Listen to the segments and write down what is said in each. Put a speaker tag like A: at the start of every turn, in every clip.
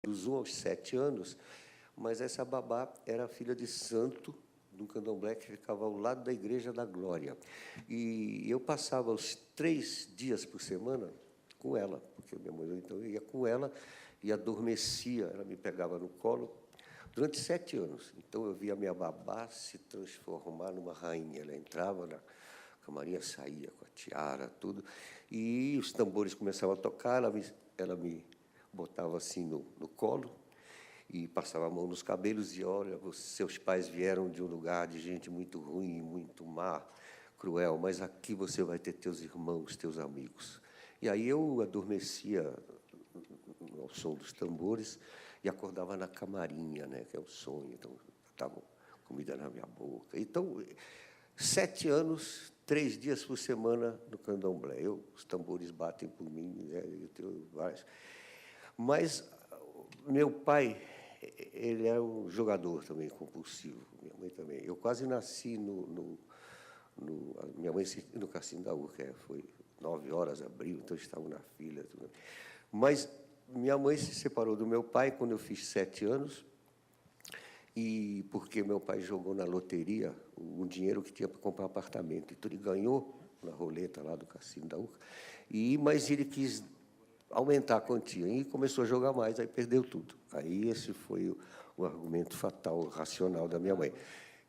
A: dos 1 aos 7 anos, mas essa babá era filha de santo, do candomblé que ficava ao lado da Igreja da Glória. E eu passava os 3 dias por semana com ela, porque minha mãe, então, eu ia com ela e adormecia, ela me pegava no colo, durante 7 anos. Então, eu via a minha babá se transformar numa rainha. Ela entrava na camarinha, saía com a tiara, tudo, e os tambores começavam a tocar, ela me botava assim no colo, e passava a mão nos cabelos e, olha, seus pais vieram de um lugar de gente muito ruim, muito má, cruel, mas aqui você vai ter teus irmãos, teus amigos. E aí eu adormecia ao som dos tambores e acordava na camarinha, né, que é o sonho, então estava comida na minha boca. Então, 7 anos, 3 dias por semana no candomblé. Os tambores batem por mim, né, eu tenho vários. Mas meu pai, ele é um jogador também compulsivo, minha mãe também. Eu quase nasci minha mãe no Cassino da Urca, foi 9 horas, abriu, então eu estava na fila. Tudo. Mas minha mãe se separou do meu pai quando eu fiz 7 anos, e porque meu pai jogou na loteria um dinheiro que tinha para comprar um apartamento. Então, ele ganhou na roleta lá do Cassino da Urca, mas ele quis aumentar a quantia, e começou a jogar mais, aí perdeu tudo. Aí esse foi o argumento fatal, racional da minha mãe.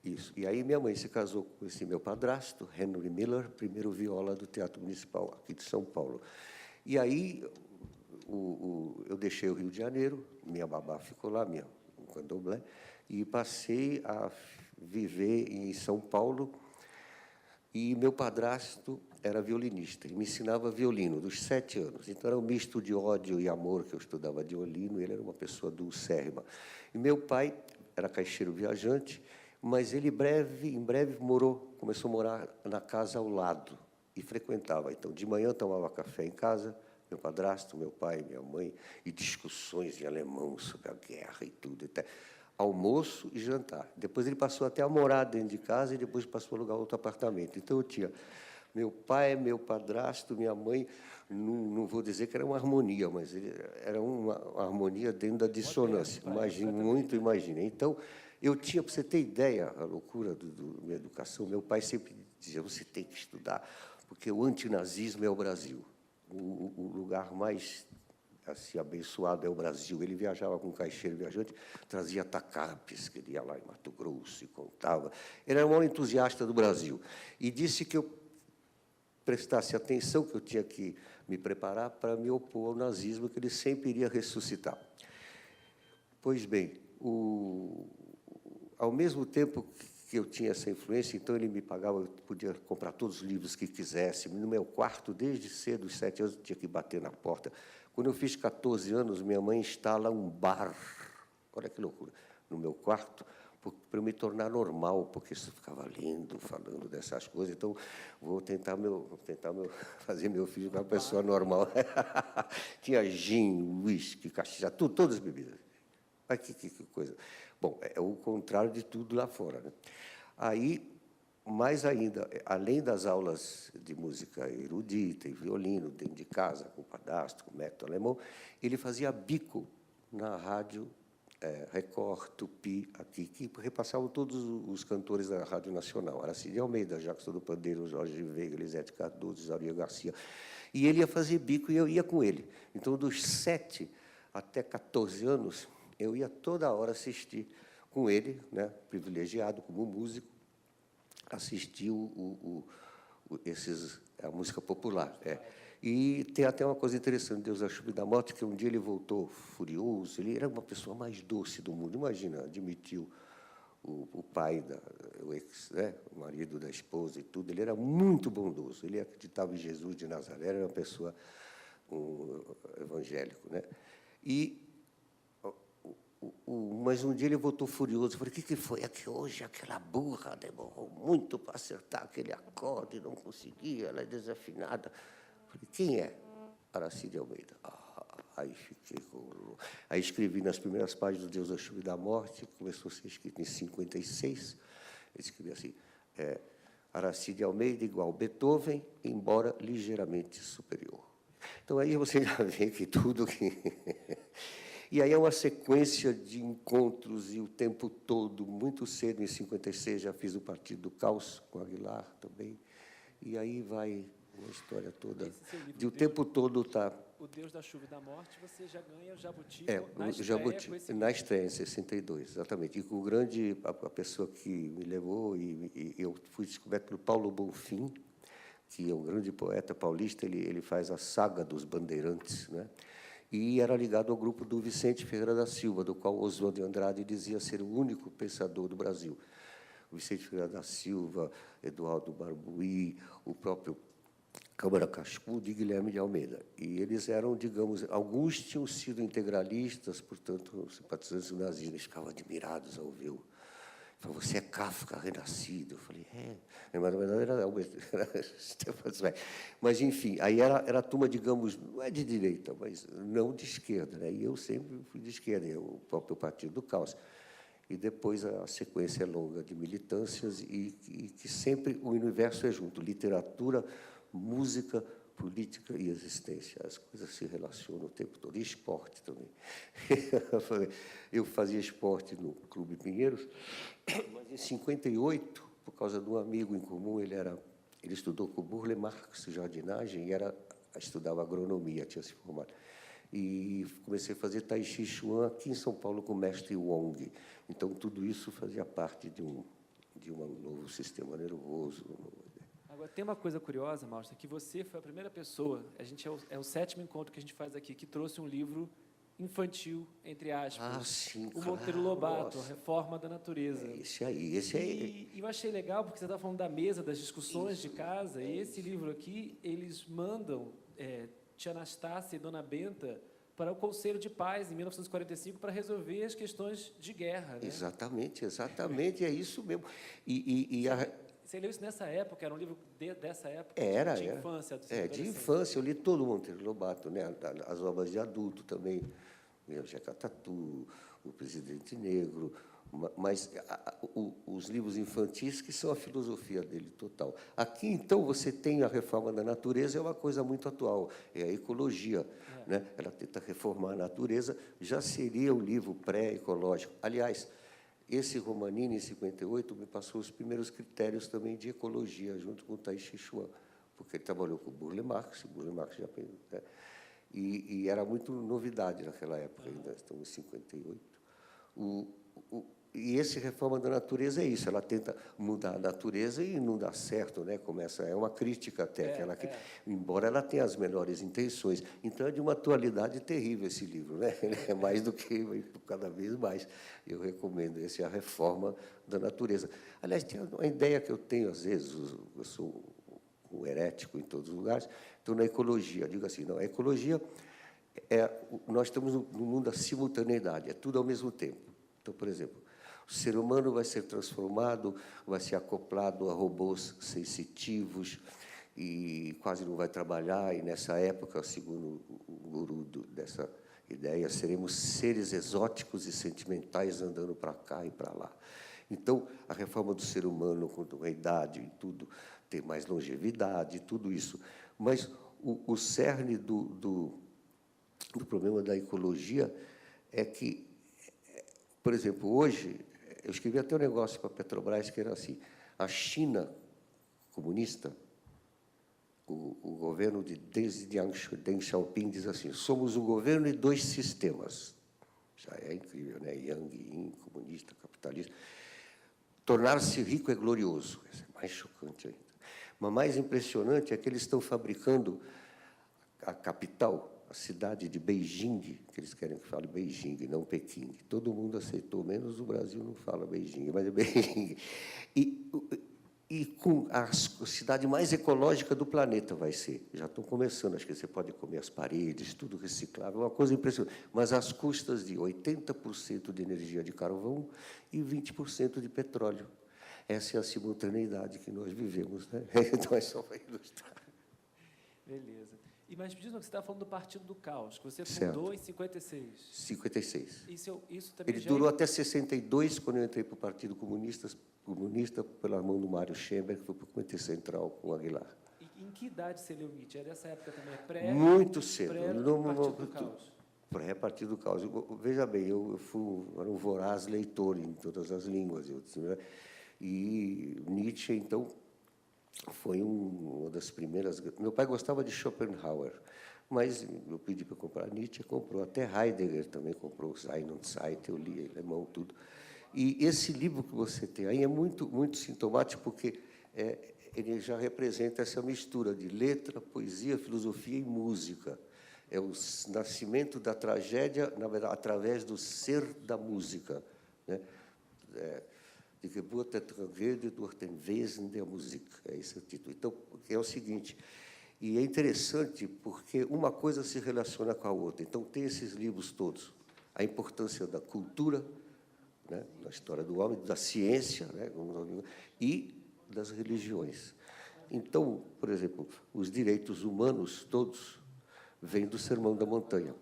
A: Isso. E aí minha mãe se casou com esse meu padrasto, Henry Miller, primeiro viola do Teatro Municipal aqui de São Paulo. E aí eu deixei o Rio de Janeiro, minha babá ficou lá, minha candomblé, e passei a viver em São Paulo. E meu padrasto era violinista, ele me ensinava violino, dos 7 anos. Então, era um misto de ódio e amor que eu estudava violino, ele era uma pessoa dulcérrima. E meu pai era caixeiro viajante, mas ele, em breve, começou a morar na casa ao lado, e frequentava. Então, de manhã, tomava café em casa, meu padrasto, meu pai, minha mãe, e discussões em alemão sobre a guerra e tudo, até almoço e jantar. Depois ele passou até a morar dentro de casa e depois passou a alugar outro apartamento. Então, eu tinha meu pai, meu padrasto, minha mãe, não vou dizer que era uma harmonia, mas era uma harmonia dentro da dissonância. Imagina. Então, eu tinha, para você ter ideia, a loucura da minha educação, meu pai sempre dizia, você tem que estudar, porque o antinazismo é o Brasil. O lugar mais assim, abençoado é o Brasil. Ele viajava com um caixeiro viajante, trazia tacapes, que ele ia lá em Mato Grosso e contava. Ele era um entusiasta do Brasil. E disse que eu prestasse atenção, que eu tinha que me preparar para me opor ao nazismo, que ele sempre iria ressuscitar. Pois bem, ao mesmo tempo que eu tinha essa influência, então ele me pagava, eu podia comprar todos os livros que quisesse. No meu quarto, desde cedo, os 7 anos, eu tinha que bater na porta. Quando eu fiz 14 anos, minha mãe instala um bar, olha que loucura, no meu quarto, para eu me tornar normal, porque eu ficava lendo, falando dessas coisas. Então, vou tentar fazer meu filho uma pessoa normal. Tinha gin, uísque, cachaça, todas as bebidas. Mas que coisa. Bom, é o contrário de tudo lá fora, né? Aí, mais ainda, além das aulas de música erudita e violino, dentro de casa, com padastro, com método alemão, ele fazia bico na rádio Record, Tupi, aqui, que repassavam todos os cantores da Rádio Nacional. Aracide Almeida, Jackson do Pandeiro, Jorge Veiga, Elisete Cardoso, Isaria Garcia. E ele ia fazer bico e eu ia com ele. Então, dos 7 até 14 anos, eu ia toda hora assistir com ele, né, privilegiado como músico, assistir a música popular. E tem até uma coisa interessante, Deus a Chuva da Morte, que um dia ele voltou furioso, ele era uma pessoa mais doce do mundo. Imagina, admitiu o pai, o marido da esposa e tudo, ele era muito bondoso, ele acreditava em Jesus de Nazaré, era uma pessoa evangélico, né? Mas um dia ele voltou furioso. Eu falei, o que foi? É que hoje aquela burra demorou muito para acertar aquele acorde, não conseguia, ela é desafinada. Eu falei, quem é? Aracide Almeida. Aí fiquei com... Aí escrevi nas primeiras páginas do Deus da Chuva e da Morte, começou a ser escrito em 56. Eu escrevi assim, Aracide Almeida igual Beethoven, embora ligeiramente superior. Então, aí você já vê que tudo que... E aí é uma sequência de encontros e o tempo todo, muito cedo, em 56, já fiz o Partido do Caos com Aguilar também. E aí vai uma história toda. De o tempo todo está...
B: O Deus da Chuva e da Morte, você já ganha o Jabuti
A: na estreia
B: Jabuti, com esse
A: na estreia, em 62, exatamente. E com a pessoa que me levou, e eu fui descoberto pelo Paulo Bonfim, que é um grande poeta paulista, ele faz a saga dos bandeirantes, né? E era ligado ao grupo do Vicente Ferreira da Silva, do qual Oswald de Andrade dizia ser o único pensador do Brasil. O Vicente Ferreira da Silva, Eduardo Barbuí, o próprio Câmara Cascudo e Guilherme de Almeida. E eles eram, digamos, alguns tinham sido integralistas, portanto, simpatizantes do nazismo. Eles ficavam admirados ao ver-o. Falaram, você é Kafka renascido. Eu falei, mas na verdade era Stefan Zweig. Mas, enfim, aí era a turma, digamos, não é de direita, mas não de esquerda, né? E eu sempre fui de esquerda, o próprio Partido do Caos. E depois a sequência é longa de militâncias e que sempre o universo é junto, literatura, música, política e existência. As coisas se relacionam o tempo todo. E esporte também. Eu fazia esporte no Clube Pinheiros, mas em 58, por causa de um amigo em comum, ele estudou com Burle Marx, jardinagem, e estudava agronomia, tinha se formado. E comecei a fazer Tai Chi Chuan aqui em São Paulo com o mestre Wong. Então, tudo isso fazia parte de um novo sistema nervoso.
B: Agora, tem uma coisa curiosa, Maustra, que você foi a primeira pessoa, é o 7º encontro que a gente faz aqui, que trouxe um livro infantil, entre aspas.
A: Sim,
B: o Monteiro Lobato,
A: nossa.
B: A Reforma da Natureza.
A: Esse aí.
B: E eu achei legal, porque você está falando da mesa, das discussões de casa, e esse livro aqui, eles mandam Tia Anastácia e Dona Benta para o Conselho de Paz, em 1945, para resolver as questões de guerra. Né?
A: Exatamente, é isso mesmo.
B: Você leu isso nessa época? Era um livro dessa época?
A: De
B: infância?
A: De infância. Eu li todo o Monteiro Lobato, né? As obras de adulto também, o Jeca Tatu, o Presidente Negro, mas os livros infantis, que são a filosofia dele total. Aqui, então, você tem a reforma da natureza, é uma coisa muito atual, é a ecologia. Né? Ela tenta reformar a natureza, já seria o livro pré-ecológico. Aliás, esse Romanini, em 58, me passou os primeiros critérios também de ecologia, junto com o Tai Chi Chuan, porque ele trabalhou com o Burle Marx já... Né? E era muito novidade naquela época, ainda estamos em 58. E esse Reforma da Natureza é isso, ela tenta mudar a natureza e não dá certo, né? É uma crítica até, embora ela tenha as melhores intenções. Então, é de uma atualidade terrível esse livro, né? Ele é mais do que, cada vez mais, eu recomendo, esse é a Reforma da Natureza. Aliás, tem uma ideia que eu tenho, às vezes, eu sou um herético em todos os lugares, então, na ecologia, eu digo assim, não, a ecologia, nós estamos no mundo da simultaneidade, é tudo ao mesmo tempo. Então, por exemplo, o ser humano vai ser transformado, vai ser acoplado a robôs sensitivos e quase não vai trabalhar. E, nessa época, segundo o guru dessa ideia, seremos seres exóticos e sentimentais andando para cá e para lá. Então, a reforma do ser humano, com a idade e tudo, ter mais longevidade, tudo isso. Mas o cerne do problema da ecologia é que, por exemplo, hoje, eu escrevi até um negócio para a Petrobras que era assim, a China comunista, o governo de Deng Xiaoping diz assim, somos um governo de 2 sistemas. Já é incrível, né? Yang, Yin, comunista, capitalista. Tornar-se rico é glorioso, isso é mais chocante ainda. Mas mais impressionante é que eles estão fabricando a capital, a cidade de Beijing, que eles querem que fale Beijing, não Pequim. Todo mundo aceitou, menos o Brasil não fala Beijing, mas é Beijing. E com a cidade mais ecológica do planeta vai ser. Já estão começando, acho que você pode comer as paredes, tudo reciclável, uma coisa impressionante. Mas às custas de 80% de energia de carvão e 20% de petróleo. Essa é a simultaneidade que nós vivemos, né? Então, é só para ilustrar.
B: Beleza. Mas me diz uma que você estava falando do Partido do Caos, que você fundou em 56.
A: 56.
B: Isso também
A: ele durou até 62, quando eu entrei para o Partido Comunista pela mão do Mário Schember, que foi para o Comitê Central com o Aguilar.
B: E em que idade você leu Nietzsche? É dessa época também?
A: Muito cedo.
B: Pré-Partido do Caos?
A: para repartir do caos. Veja bem, era um voraz leitor em todas as línguas. Né? E Nietzsche, então, foi uma das primeiras... Meu pai gostava de Schopenhauer, mas eu pedi para comprar Nietzsche, comprou. Até Heidegger também comprou, Sein und Zeit, eu li em alemão, tudo. E esse livro que você tem aí é muito, muito sintomático, porque ele já representa essa mistura de letra, poesia, filosofia e música. É o nascimento da tragédia, na verdade, através do ser da música. Né? Die Geburt der Tragödie durch den Wesen der Musik. É esse o título. Então, é o seguinte, e é interessante porque uma coisa se relaciona com a outra. Então, tem esses livros todos. A importância da cultura, né, da história do homem, da ciência, né, e das religiões. Então, por exemplo, os direitos humanos todos vêm do Sermão da Montanha.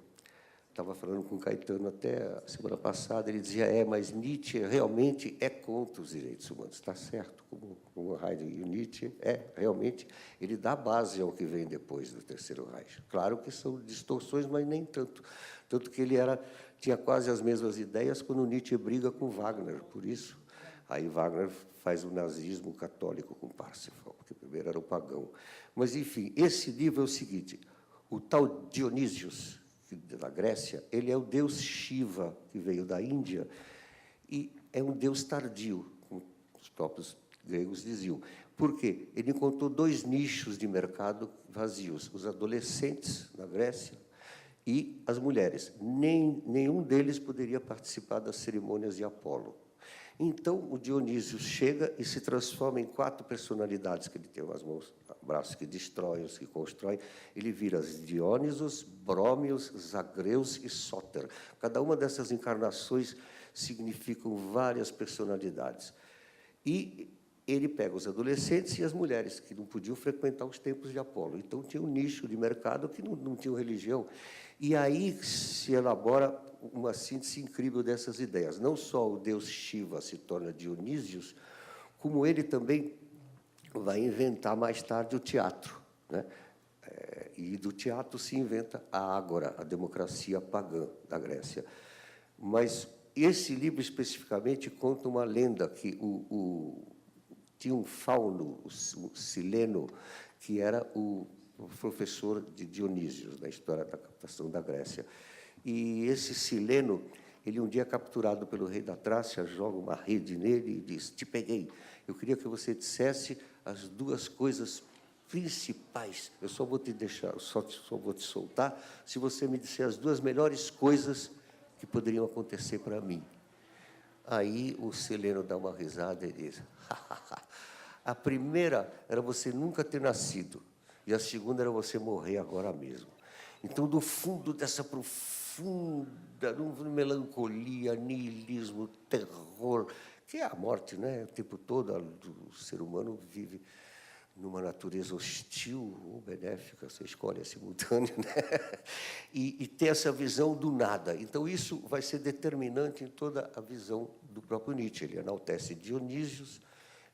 A: Estava falando com o Caetano até a semana passada, ele dizia, mas Nietzsche realmente é contra os direitos humanos. Está certo, como o Heidegger e o Nietzsche, realmente, ele dá base ao que vem depois do Terceiro Reich. Claro que são distorções, mas nem tanto. Tanto que ele tinha quase as mesmas ideias quando Nietzsche briga com Wagner, por isso. Aí Wagner faz o nazismo católico com Parsifal, porque primeiro era o pagão. Mas, enfim, esse livro é o seguinte, o tal Dionísios, da Grécia, ele é o deus Shiva, que veio da Índia, e é um deus tardio, como os próprios gregos diziam. Por quê? Ele encontrou 2 nichos de mercado vazios, os adolescentes na Grécia e as mulheres. Nenhum deles poderia participar das cerimônias de Apolo. Então, o Dionísio chega e se transforma em 4 personalidades, que ele tem umas mãos, braços que destroem, os que constroem. Ele vira Dionisos, Brômios, Zagreus e Sóter. Cada uma dessas encarnações significam várias personalidades. E ele pega os adolescentes e as mulheres, que não podiam frequentar os templos de Apolo. Então, tinha um nicho de mercado que não tinha religião. E aí se elabora uma síntese incrível dessas ideias. Não só o deus Shiva se torna Dionísios, como ele também vai inventar mais tarde o teatro. Né? E do teatro se inventa a ágora, a democracia pagã da Grécia. Mas esse livro, especificamente, conta uma lenda que tinha um fauno, o Sileno, que era o professor de Dionísios, da história da captação da Grécia. E esse Sileno, ele um dia é capturado pelo rei da Trácia, joga uma rede nele e diz, te peguei. Eu queria que você dissesse as 2 coisas principais. Eu só vou te deixar, só vou te soltar, se você me disser as 2 melhores coisas que poderiam acontecer para mim. Aí o Sileno dá uma risada e diz, a primeira era você nunca ter nascido, e a segunda era você morrer agora mesmo. Então, do fundo dessa profunda melancolia, niilismo, terror, que é a morte, né? O tempo todo o ser humano vive numa natureza hostil ou benéfica, você escolhe, é simultâneo, né? E ter essa visão do nada. Então, isso vai ser determinante em toda a visão do próprio Nietzsche. Ele enaltece Dionísios,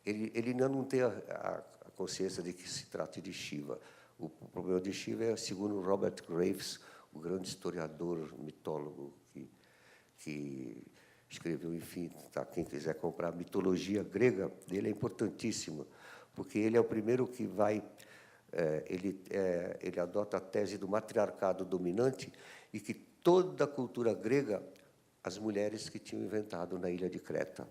A: ele ainda não tem a consciência de que se trata de Shiva. O problema de Shiva é, segundo Robert Graves, o grande historiador, mitólogo, que escreveu, enfim, tá, quem quiser comprar a mitologia grega, dele é importantíssima, porque ele é o primeiro que vai... ele adota a tese do matriarcado dominante e que toda a cultura grega, as mulheres que tinham inventado na ilha de Creta.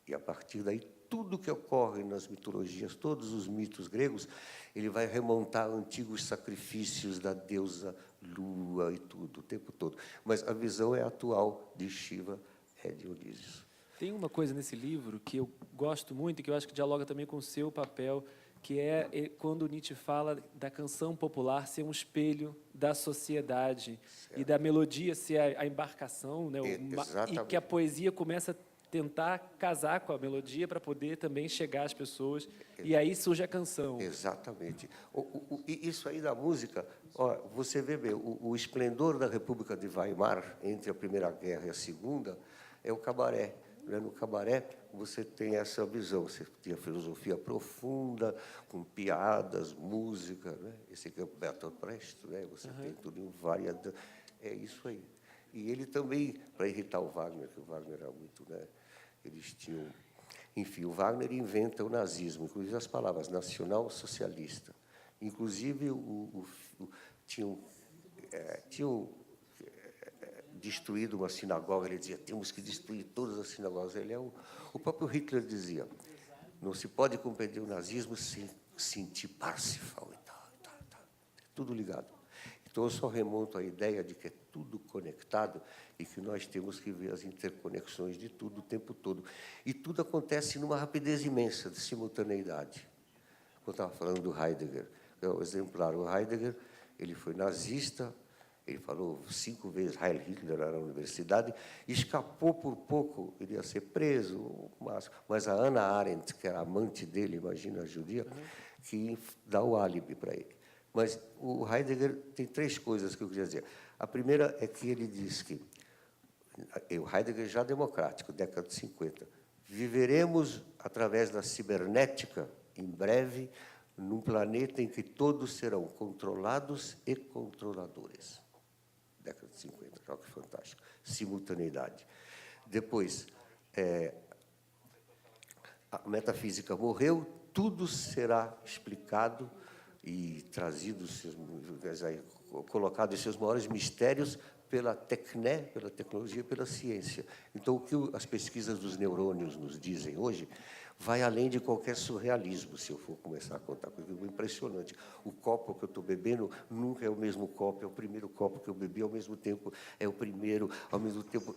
A: E, a partir daí, tudo que ocorre nas mitologias, todos os mitos gregos, ele vai remontar antigos sacrifícios da deusa Lua e tudo, o tempo todo. Mas a visão é atual de Shiva, é Dionísio.
B: Tem uma coisa nesse livro que eu gosto muito e que eu acho que dialoga também com o seu papel, que é quando Nietzsche fala da canção popular ser um espelho da sociedade, certo, e da melodia ser a embarcação, né? E que a poesia começa a tentar casar com a melodia para poder também chegar às pessoas, e aí surge a canção.
A: Exatamente. Isso aí da música, ó, você vê bem, o esplendor da República de Weimar, entre a Primeira Guerra e a Segunda, é o cabaré. No cabaré, você tem essa visão, você tem a filosofia profunda, com piadas, música, né? Esse aqui é o Bertolt Brecht, né? Você tem tudo em várias... É isso aí. E ele também, para irritar o Wagner, que o Wagner era muito, né? Eles tinham... Enfim, o Wagner inventa o nazismo, inclusive as palavras nacional-socialista. Inclusive, tinham destruído uma sinagoga, ele dizia, temos que destruir todas as sinagogas. O próprio Hitler dizia, não se pode compreender o nazismo sem sentir Parsifal e tal. Tudo ligado. Então, eu só remonto à ideia de que é tudo conectado e que nós temos que ver as interconexões de tudo o tempo todo. E tudo acontece numa rapidez imensa, de simultaneidade. Eu estava falando do Heidegger, é o exemplar. O Heidegger, ele foi nazista, ele falou 5 vezes Heil Hitler na universidade, escapou por pouco, ele ia ser preso, mas a Hannah Arendt, que era amante dele, imagina a judia, que dá o álibi para ele. Mas o Heidegger tem 3 coisas que eu queria dizer. A primeira é que ele diz que, o Heidegger já democrático, década de 50, viveremos, através da cibernética, em breve, num planeta em que todos serão controlados e controladores. Década de 50, olha que fantástico. Simultaneidade. Depois, a metafísica morreu, tudo será explicado e trazido, colocado em seus maiores mistérios pela tecnologia, pela ciência. Então, o que as pesquisas dos neurônios nos dizem hoje vai além de qualquer surrealismo, se eu for começar a contar coisa impressionante. O copo que eu estou bebendo nunca é o mesmo copo, é o primeiro copo que eu bebi, ao mesmo tempo é o primeiro, ao mesmo tempo...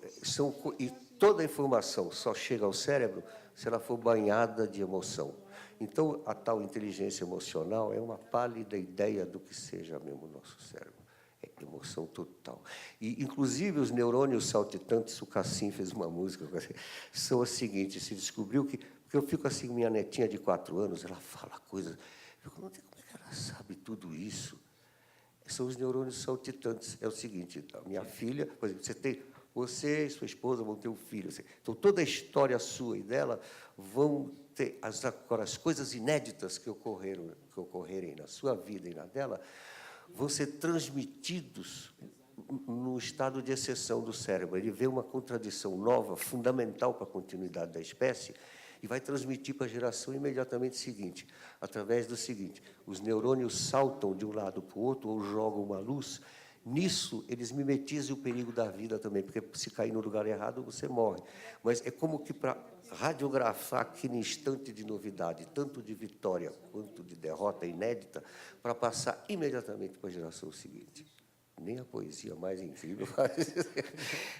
A: E toda a informação só chega ao cérebro se ela for banhada de emoção. Então, a tal inteligência emocional é uma pálida ideia do que seja mesmo o nosso cérebro. É emoção total. E, inclusive, os neurônios saltitantes, o Cassim fez uma música, são as seguintes, se descobriu que... Porque eu fico assim, minha netinha de 4 anos, ela fala coisas... Eu fico, como é que ela sabe tudo isso? São os neurônios saltitantes. É o seguinte, a minha filha... Por exemplo, você e sua esposa vão ter um filho. Então, toda a história sua e dela vão ter... Agora, as coisas inéditas que ocorrerem na sua vida e na dela vão ser transmitidos num estado de exceção do cérebro. Ele vê uma contradição nova, fundamental para a continuidade da espécie, e vai transmitir para a geração imediatamente seguinte, através do seguinte, os neurônios saltam de um lado para o outro ou jogam uma luz. Nisso, eles mimetizam o perigo da vida também, porque se cair no lugar errado, você morre. Mas é como que para radiografar aquele instante de novidade, tanto de vitória quanto de derrota inédita, para passar imediatamente para a geração seguinte. Nem a poesia mais incrível faz.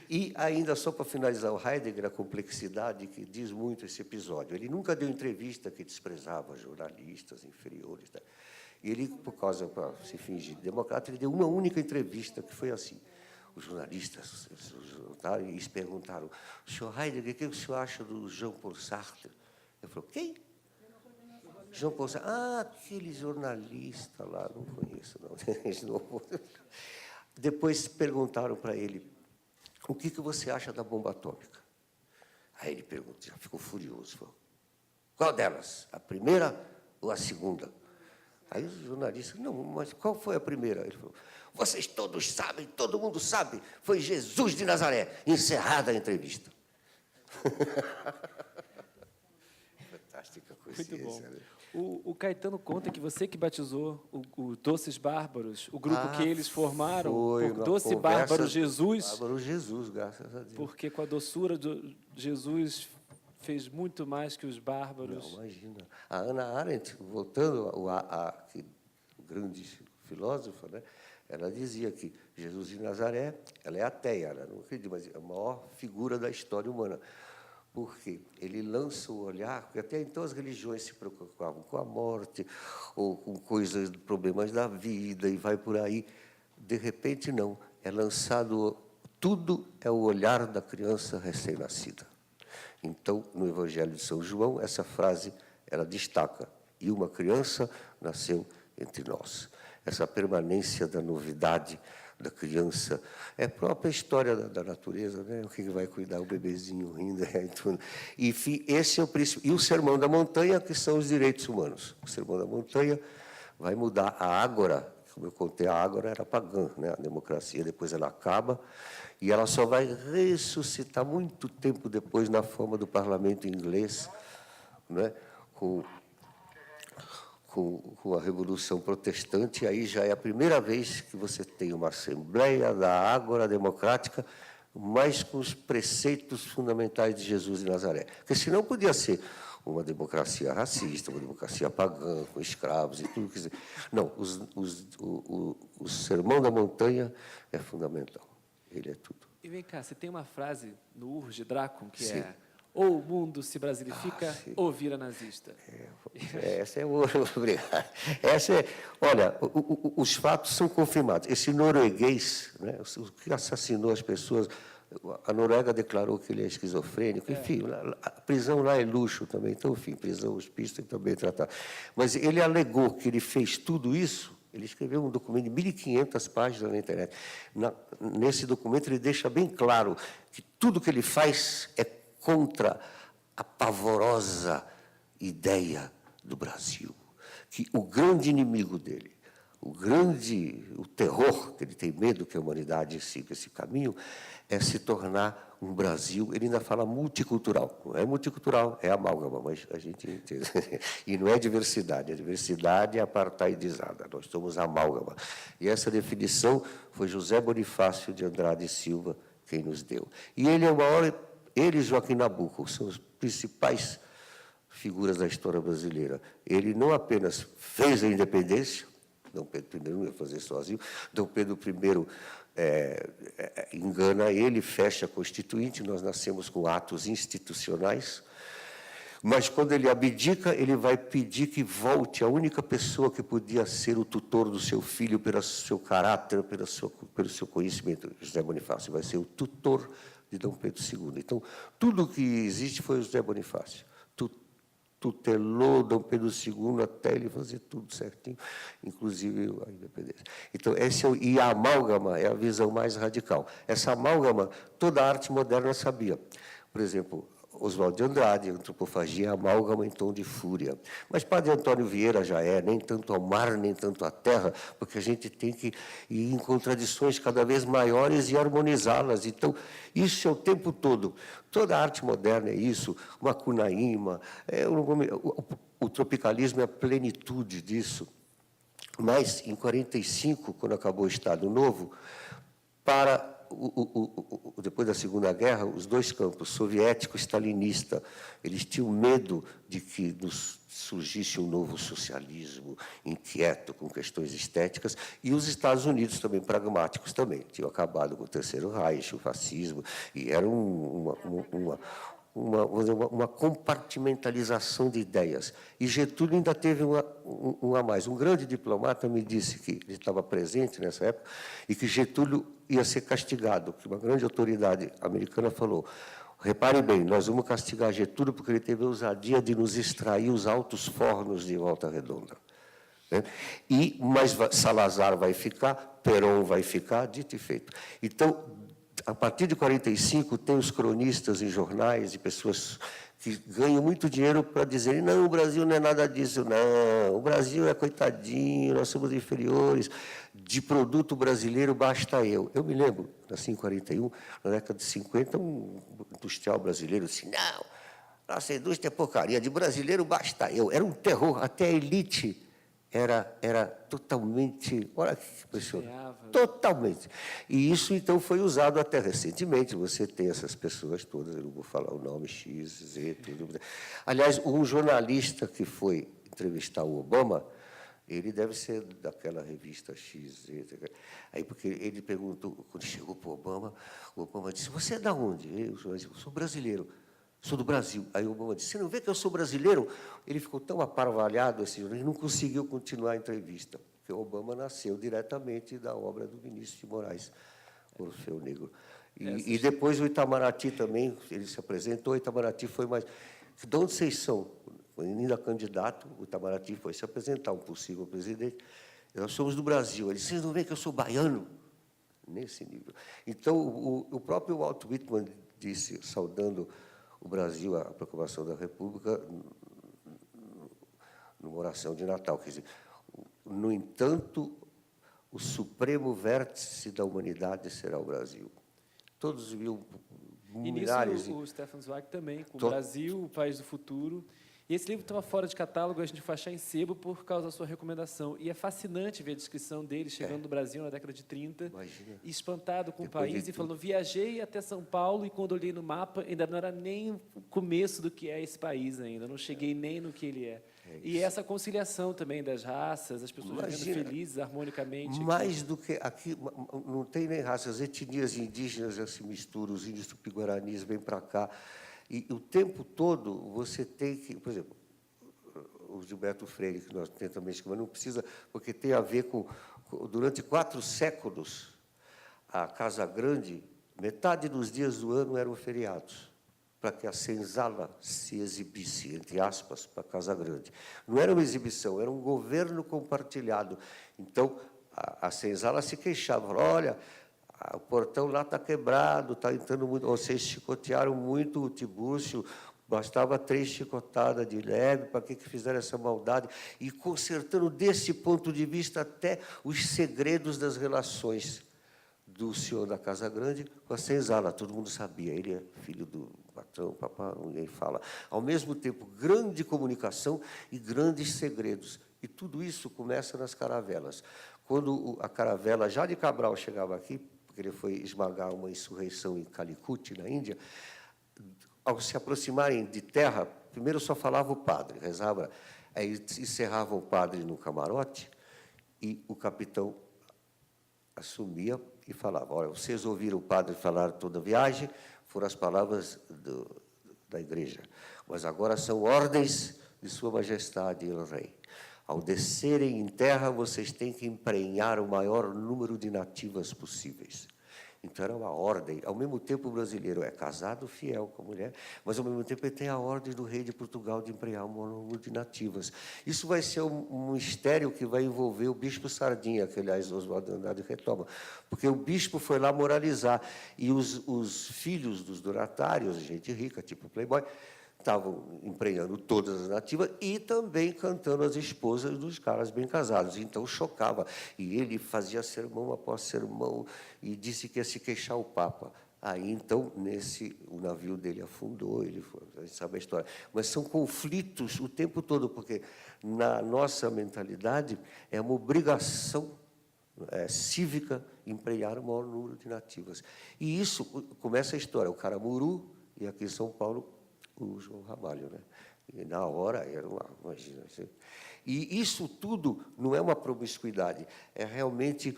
A: E ainda, só para finalizar, o Heidegger, a complexidade que diz muito esse episódio. Ele nunca deu entrevista que desprezava jornalistas inferiores. Tá? E ele, por causa, para se fingir democrata, ele deu uma única entrevista, que foi assim. Os jornalistas eles perguntaram, senhor Heidegger, o que o senhor acha do Jean-Paul Sartre? Ele falou, quem? Jean-Paul Sartre. Ah, aquele jornalista lá, não conheço, não. Depois perguntaram para ele, o que você acha da bomba atômica? Aí ele perguntou, já ficou furioso, falou, qual delas? A primeira ou a segunda? Aí os jornalistas, não, mas qual foi a primeira? Ele falou, vocês todos sabem, todo mundo sabe, foi Jesus de Nazaré. Encerrada a entrevista. Fantástica consciência.
B: Muito bom.
A: Né?
B: O Caetano conta que você que batizou o Doces Bárbaros, o grupo que eles formaram,
A: foi
B: por Doce Bárbaro Jesus.
A: Bárbaro Jesus, graças a Deus.
B: Porque com a doçura de Jesus fez muito mais que os bárbaros.
A: Não, imagina. A Hannah Arendt, voltando a grande filósofa, né, ela dizia que Jesus de Nazaré, ela é ateia, ela não acredita, mas é a maior figura da história humana. Porque ele lança o olhar, porque até então as religiões se preocupavam com a morte, ou com coisas, problemas da vida, e vai por aí. De repente, não. É lançado, tudo é o olhar da criança recém-nascida. Então, no Evangelho de São João, essa frase, ela destaca, e uma criança nasceu entre nós. Essa permanência da novidade da criança, é a própria história da natureza, né? O que vai cuidar, o bebezinho rindo. E esse é o princípio. E o Sermão da Montanha, que são os direitos humanos. O Sermão da Montanha vai mudar a ágora, como eu contei, a Ágora era pagã, né? A democracia, depois ela acaba, e ela só vai ressuscitar muito tempo depois na forma do parlamento inglês, né? Com a Revolução Protestante, aí já é a primeira vez que você tem uma Assembleia da Ágora Democrática, mas com os preceitos fundamentais de Jesus de Nazaré. Porque senão podia ser uma democracia racista, uma democracia pagã, com escravos e tudo. Não, o Sermão da Montanha é fundamental. Ele é tudo.
B: E vem cá, você tem uma frase no Urge de Drácon que
A: Sim.
B: é: ou o mundo se brasilifica, ou vira nazista.
A: Essa é outra, obrigado. Essa é, olha, os fatos são confirmados. Esse norueguês, né, o que assassinou as pessoas, a Noruega declarou que ele é esquizofrênico, enfim, a prisão lá é luxo também, então, enfim, prisão hospício também tratar. Mas ele alegou que ele fez tudo isso. Ele escreveu um documento de 1.500 páginas na internet. Nesse documento, ele deixa bem claro que tudo que ele faz é contra a pavorosa ideia do Brasil, que o grande inimigo dele, o terror que ele tem medo que a humanidade siga esse caminho, é se tornar um Brasil, ele ainda fala multicultural, não é multicultural, é amálgama, mas a gente entende. E não é diversidade, a diversidade é apartheidizada, nós somos amálgama. E essa definição foi José Bonifácio de Andrade Silva quem nos deu. E ele é o maior, ele e Joaquim Nabuco são os principais figuras da história brasileira. Ele não apenas fez a independência, Dom Pedro I não ia fazer sozinho, Dom Pedro I engana ele, fecha a Constituinte, nós nascemos com atos institucionais, mas, quando ele abdica, ele vai pedir que volte a única pessoa que podia ser o tutor do seu filho pelo seu caráter, pelo seu conhecimento. José Bonifácio vai ser o tutor de Dom Pedro II. Então, tudo que existe foi José Bonifácio. Tutelou Dom Pedro II até ele fazer tudo certinho, inclusive a independência. Então, e a amálgama é a visão mais radical. Essa amálgama, toda a arte moderna sabia. Por exemplo, Oswald de Andrade, antropofagia, amálgama em tom de fúria. Mas Padre Antônio Vieira já nem tanto ao mar, nem tanto à terra, porque a gente tem que ir em contradições cada vez maiores e harmonizá-las. Então, isso é o tempo todo. Toda a arte moderna é isso, o Macunaíma, o tropicalismo é a plenitude disso. Mas, em 1945, quando acabou o Estado Novo, depois da Segunda Guerra, os dois campos, soviético e stalinista, eles tinham medo de que surgisse um novo socialismo inquieto com questões estéticas, e os Estados Unidos também, pragmáticos também, tinham acabado com o Terceiro Reich, o fascismo, e era uma compartimentalização de ideias. E Getúlio ainda teve um a mais. Um grande diplomata me disse que ele estava presente nessa época e que Getúlio ia ser castigado, que uma grande autoridade americana falou: repare bem, nós vamos castigar Getúlio porque ele teve a ousadia de nos extrair os altos fornos de Volta Redonda. Né? Mas Salazar vai ficar, Perón vai ficar, dito e feito. Então, a partir de 1945, tem os cronistas em jornais e pessoas que ganham muito dinheiro para dizerem: não, o Brasil não é nada disso, não, o Brasil é coitadinho, nós somos inferiores, de produto brasileiro basta eu. Eu me lembro, nasci em 1941, na década de 50, um industrial brasileiro disse: não, nossa indústria é porcaria, de brasileiro basta eu. Era um terror, até a elite era totalmente, olha que impressionante, totalmente. E isso, então, foi usado até recentemente. Você tem essas pessoas todas, eu não vou falar o nome, X, Z, tudo. Aliás, um jornalista que foi entrevistar o Obama, ele deve ser daquela revista X, Z. Aí, porque ele perguntou, quando chegou para o Obama disse: você é de onde? Eu sou brasileiro. Sou do Brasil. Aí o Obama disse: você não vê que eu sou brasileiro? Ele ficou tão aparvalhado, ele não conseguiu continuar a entrevista, porque o Obama nasceu diretamente da obra do Vinícius de Moraes, Orfeu Negro. E depois o Itamaraty também, ele se apresentou, o Itamaraty foi mais... De onde vocês são? Ainda candidato, o Itamaraty foi se apresentar, um possível presidente. Nós somos do Brasil. Ele disse: vocês não veem que eu sou baiano? Nesse nível. Então, o próprio Walt Whitman disse, saudando o Brasil, a proclamação da República, numa oração de Natal, quer dizer: no entanto, o supremo vértice da humanidade será o Brasil. Todos viam
B: E
A: milhares...
B: nisso o Stefan Zweig também, com o Brasil, o País do Futuro. E esse livro estava fora de catálogo, a gente foi achar em sebo por causa da sua recomendação. E é fascinante ver a descrição dele chegando no Brasil na década de 30,
A: Imagina.
B: espantado com o
A: Depois
B: país
A: de
B: e falando, viajei até São Paulo e quando olhei no mapa ainda não era nem o começo do que é esse país ainda, não cheguei nem no que ele é. E essa conciliação também das raças, as pessoas vivendo felizes, harmonicamente.
A: Mais do que aqui, não tem nem raças, etnias indígenas já se misturam, os índios tupi-guaranis vêm para cá. E o tempo todo você tem que, por exemplo, o Gilberto Freire, que nós tentamos, mas não precisa, porque tem a ver com, durante 4 séculos, a Casa Grande, metade dos dias do ano eram feriados, para que a senzala se exibisse, entre aspas, para a Casa Grande. Não era uma exibição, era um governo compartilhado. Então, a senzala se queixava, falava, olha, o portão lá está quebrado, está entrando muito, vocês chicotearam muito o Tibúrcio, bastava 3 chicotadas de leve, para que fizeram essa maldade? E consertando, desse ponto de vista, até os segredos das relações do senhor da Casa Grande com a senzala. Todo mundo sabia, ele é filho do patrão, papai, ninguém fala. Ao mesmo tempo, grande comunicação e grandes segredos. E tudo isso começa nas caravelas. Quando a caravela já de Cabral chegava aqui, porque ele foi esmagar uma insurreição em Calicut, na Índia, ao se aproximarem de terra, primeiro só falava o padre, rezava, aí encerrava o padre no camarote e o capitão assumia e falava, olha, vocês ouviram o padre falar toda a viagem, foram as palavras da igreja, mas agora são ordens de Sua Majestade o Rei. Ao descerem em terra, vocês têm que emprenhar o maior número de nativas possíveis. Então, era uma ordem. Ao mesmo tempo, o brasileiro é casado, fiel com a mulher, mas, ao mesmo tempo, ele tem a ordem do rei de Portugal de emprenhar um maior número de nativas. Isso vai ser um mistério que vai envolver o bispo Sardinha, que, aliás, Oswaldo de Andrade retoma, porque o bispo foi lá moralizar, e os filhos dos donatários, gente rica, tipo Playboy, estavam emprenhando todas as nativas e também cantando as esposas dos caras bem casados. Então, chocava. E ele fazia sermão após sermão e disse que ia se queixar o Papa. Aí, então, o navio dele afundou, a gente sabe a história. Mas são conflitos o tempo todo, porque, na nossa mentalidade, é uma obrigação cívica emprenhar o maior número de nativas. E isso começa a história. O Caramuru, e aqui em São Paulo, o João Ramalho, né? E, na hora, era uma... Imagina. E isso tudo não é uma promiscuidade, é realmente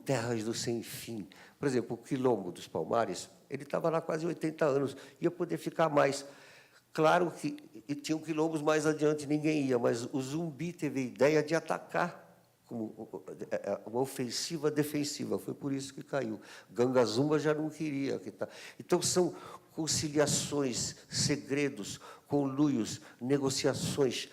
A: terras do sem fim. Por exemplo, o Quilombo dos Palmares, ele estava lá quase 80 anos, ia poder ficar mais. Claro que tinham quilombos mais adiante, ninguém ia, mas o Zumbi teve a ideia de atacar como uma ofensiva defensiva, foi por isso que caiu. Gangazumba já não queria. Então, são conciliações, segredos, conluios, negociações,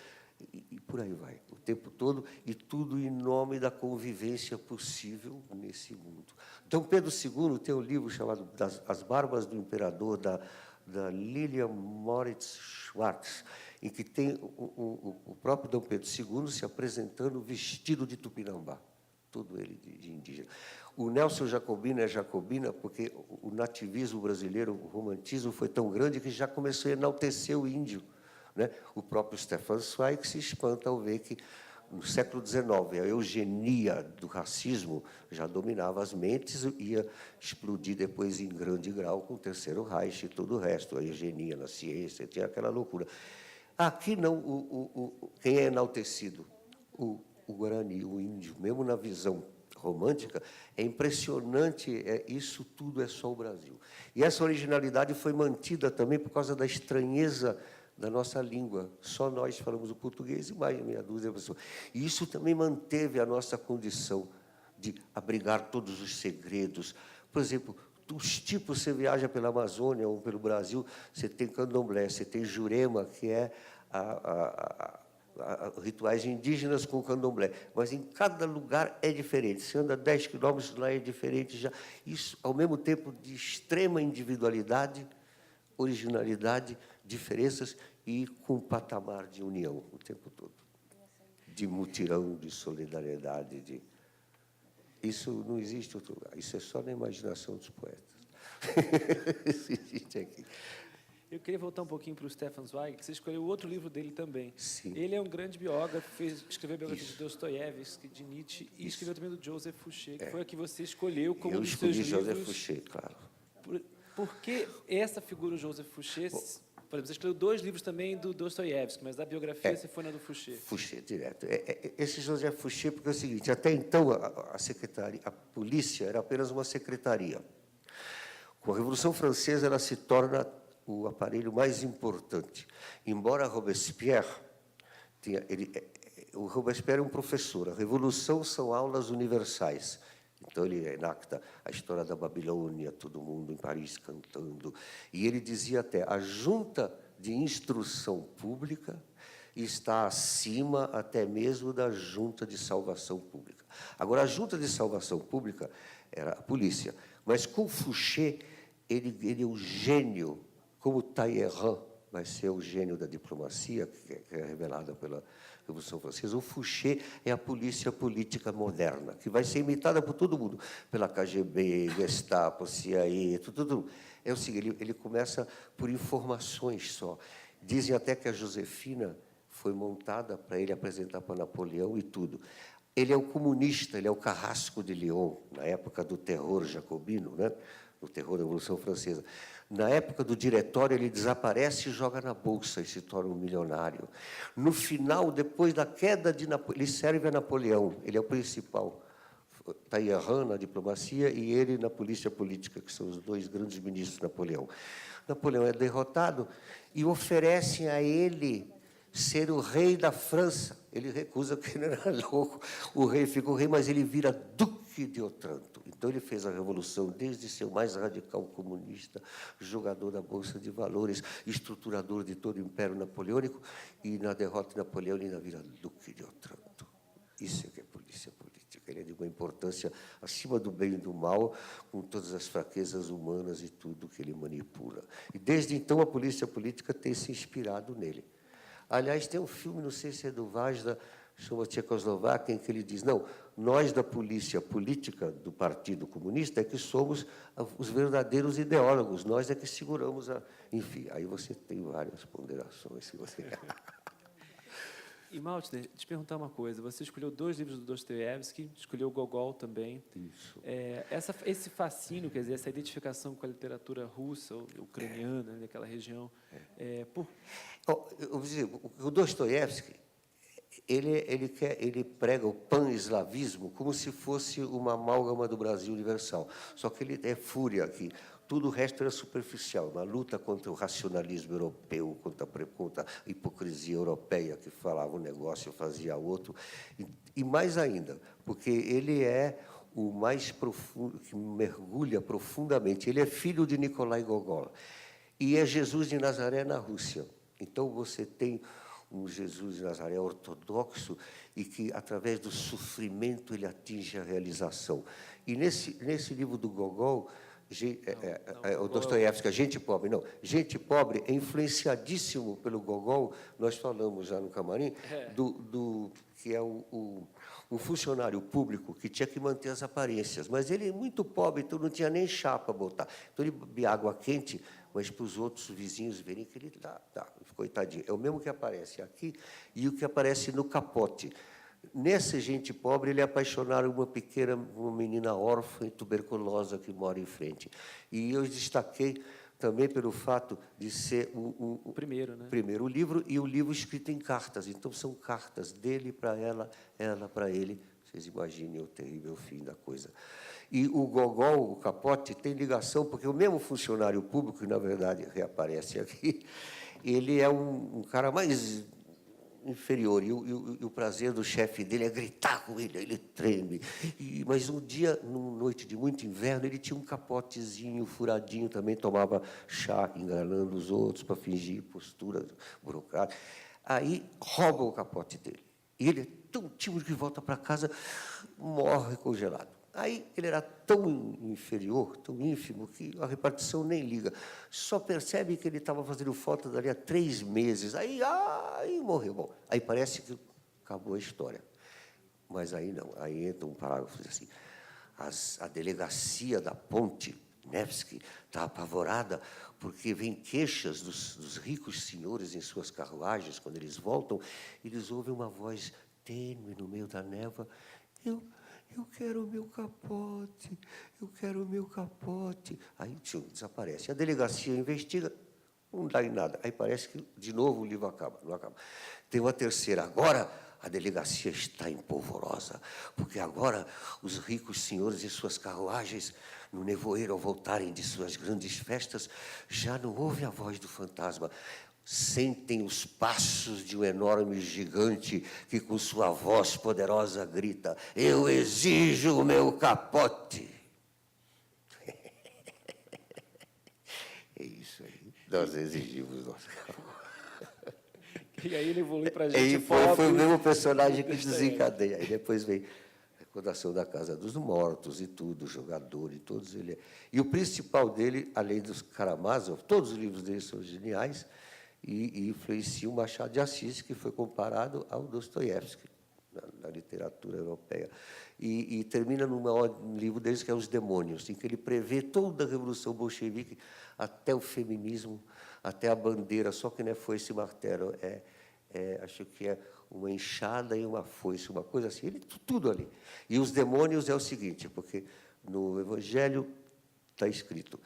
A: e por aí vai, o tempo todo, e tudo em nome da convivência possível nesse mundo. Dom Pedro II tem um livro chamado As Barbas do Imperador, da Lilian Moritz Schwartz, em que tem o próprio Dom Pedro II se apresentando vestido de tupinambá, todo ele de indígena. O Nelson Jacobina é jacobina porque o nativismo brasileiro, o romantismo, foi tão grande que já começou a enaltecer o índio, né? O próprio Stefan Zweig se espanta ao ver que, no século XIX, a eugenia do racismo já dominava as mentes e ia explodir depois em grande grau com o Terceiro Reich e todo o resto, a eugenia na ciência, tinha aquela loucura. Aqui não, quem é enaltecido? O Guarani, o índio, mesmo na visão romântica, é impressionante, isso tudo é só o Brasil. E essa originalidade foi mantida também por causa da estranheza da nossa língua. Só nós falamos o português e mais meia dúzia de pessoas. E isso também manteve a nossa condição de abrigar todos os segredos. Por exemplo, os tipos, você viaja pela Amazônia ou pelo Brasil, você tem candomblé, você tem jurema, que é rituais indígenas com candomblé, mas em cada lugar é diferente. Você anda 10 quilômetros, lá é diferente já. Isso, ao mesmo tempo, de extrema individualidade, originalidade, diferenças e com um patamar de união o tempo todo, de mutirão, de solidariedade, Isso não existe em outro lugar. Isso é só na imaginação dos poetas. Isso existe aqui.
B: Eu queria voltar um pouquinho para o Stefan Zweig, que você escolheu outro livro dele também.
A: Sim.
B: Ele é um grande biógrafo, escreveu a biografia de Dostoiévski, de Nietzsche, e escreveu também do Joseph Fouché, que foi a que você escolheu como um dos seus livros.
A: Eu escolhi Joseph Fouché, claro.
B: Por que essa figura, o Joseph Fouché? Por exemplo, você escolheu 2 livros também do Dostoiévski, mas da biografia você foi na do Fouché.
A: Fouché, direto. Esse Joseph Fouché, porque é o seguinte, até então a polícia era apenas uma secretaria. Com a Revolução Francesa, ela se torna o aparelho mais importante. Embora Robespierre o Robespierre é um professor. A Revolução são aulas universais. Então, ele enacta a história da Babilônia, todo mundo em Paris cantando. E ele dizia até, a junta de instrução pública está acima até mesmo da junta de salvação pública. Agora, a junta de salvação pública era a polícia. Mas, com Fouché, ele é o gênio, como Talleyrand vai ser o gênio da diplomacia, que é revelada pela Revolução Francesa. O Fouché é a polícia política moderna, que vai ser imitada por todo mundo, pela KGB, Gestapo, CIA, tudo. É o seguinte, ele começa por informações só. Dizem até que a Josefina foi montada para ele apresentar para Napoleão e tudo. Ele é o comunista, ele é o Carrasco de Lyon, na época do terror jacobino, né? O terror da Revolução Francesa. Na época do diretório, ele desaparece e joga na bolsa e se torna um milionário. No final, depois da queda de Napoleão, ele serve a Napoleão, ele é o principal. Talleyrand na diplomacia e ele na polícia política, que são os 2 grandes ministros de Napoleão. Napoleão é derrotado e oferecem a ele ser o rei da França. Ele recusa, porque ele era louco. O rei fica o rei, mas ele vira duque de Otranto. Então, ele fez a revolução desde ser o mais radical comunista, jogador da Bolsa de Valores, estruturador de todo o Império Napoleônico, e, na derrota de Napoleão, ele ainda vira duque de Otranto. Isso é que é polícia política. Ele é de uma importância acima do bem e do mal, com todas as fraquezas humanas e tudo que ele manipula. E, desde então, a polícia política tem se inspirado nele. Aliás, tem um filme, não sei se é do Vajda, chama Tchecoslováquia, em que ele diz, não, nós da polícia política do Partido Comunista é que somos os verdadeiros ideólogos, nós é que seguramos a... Enfim, aí você tem várias ponderações. Se você...
B: E, Maltner, te perguntar uma coisa. Você escolheu 2 livros do Dostoiévski, escolheu Gogol também.
A: Isso.
B: Esse fascínio, quer dizer, essa identificação com a literatura russa, ou ucraniana, daquela região,
A: Eu vou dizer, o Dostoiévski, ele prega o pan-eslavismo como se fosse uma amálgama do Brasil universal. Só que ele é fúria aqui. Tudo o resto era superficial, uma luta contra o racionalismo europeu, contra a hipocrisia europeia, que falava um negócio e fazia outro. E mais ainda, porque ele é o mais profundo, que mergulha profundamente. Ele é filho de Nikolai Gogol. E é Jesus de Nazaré na Rússia. Então, você tem um Jesus de Nazaré ortodoxo e que, através do sofrimento, ele atinge a realização. E, nesse livro do Gogol, o Dostoiévski, Gente Pobre, não. Gente Pobre é influenciadíssimo pelo Gogol, nós falamos já no camarim, que é um funcionário público que tinha que manter as aparências, mas ele é muito pobre, então não tinha nem chá para botar. Então, ele bebia água quente, mas para os outros vizinhos verem que ele está, coitadinho. É o mesmo que aparece aqui e o que aparece no Capote. Nessa Gente Pobre, ele é apaixonado por uma menina órfã e tuberculosa que mora em frente. E eu destaquei também pelo fato de ser o
B: primeiro, né?
A: Primeiro livro, e o livro escrito em cartas. Então, são cartas dele para ela para ele. Vocês imaginem o terrível fim da coisa. E o Gogol, o Capote, tem ligação, porque o mesmo funcionário público, que, na verdade, reaparece aqui, ele é um cara mais inferior, e o prazer do chefe dele é gritar com ele treme. Mas um dia, numa noite de muito inverno, ele tinha um capotezinho furadinho, também tomava chá, enganando os outros para fingir postura burocrática. Aí roubam o capote dele. E ele é tão tímido que volta para casa, morre congelado. Aí ele era tão inferior, tão ínfimo, que a repartição nem liga. Só percebe que ele estava fazendo foto dali há 3 meses. Aí morreu. Bom, aí parece que acabou a história. Mas aí não. Aí entra um parágrafo assim. a delegacia da Ponte Nevsky está apavorada, porque vem queixas dos ricos senhores em suas carruagens. Quando eles voltam, eles ouvem uma voz tênue no meio da névoa: eu quero o meu capote, eu quero o meu capote. Aí desaparece. A delegacia investiga, não dá em nada. Aí parece que, de novo, o livro acaba. Não acaba. Tem uma terceira. Agora, a delegacia está empolvorosa, porque agora os ricos senhores em suas carruagens, no nevoeiro, ao voltarem de suas grandes festas, já não ouvem a voz do fantasma. Sentem os passos de um enorme gigante que, com sua voz poderosa, grita: eu exijo o meu capote. É isso aí. Nós exigimos nosso capote.
B: E aí ele evolui para a gente.
A: Foi o mesmo personagem que desencadeia. Aí depois vem a recordação da Casa dos Mortos e tudo, o jogador e todos ele. E o principal dele, além dos Karamazov, todos os livros dele são geniais e influenciam o Machado de Assis, que foi comparado ao Dostoiévski na literatura europeia. E termina num livro deles que é Os Demônios, em que ele prevê toda a Revolução Bolchevique, até o feminismo, até a bandeira, só que não é foice e martelo, acho que é uma enxada e uma foice, uma coisa assim, tudo ali. E Os Demônios é o seguinte, porque no Evangelho está escrito: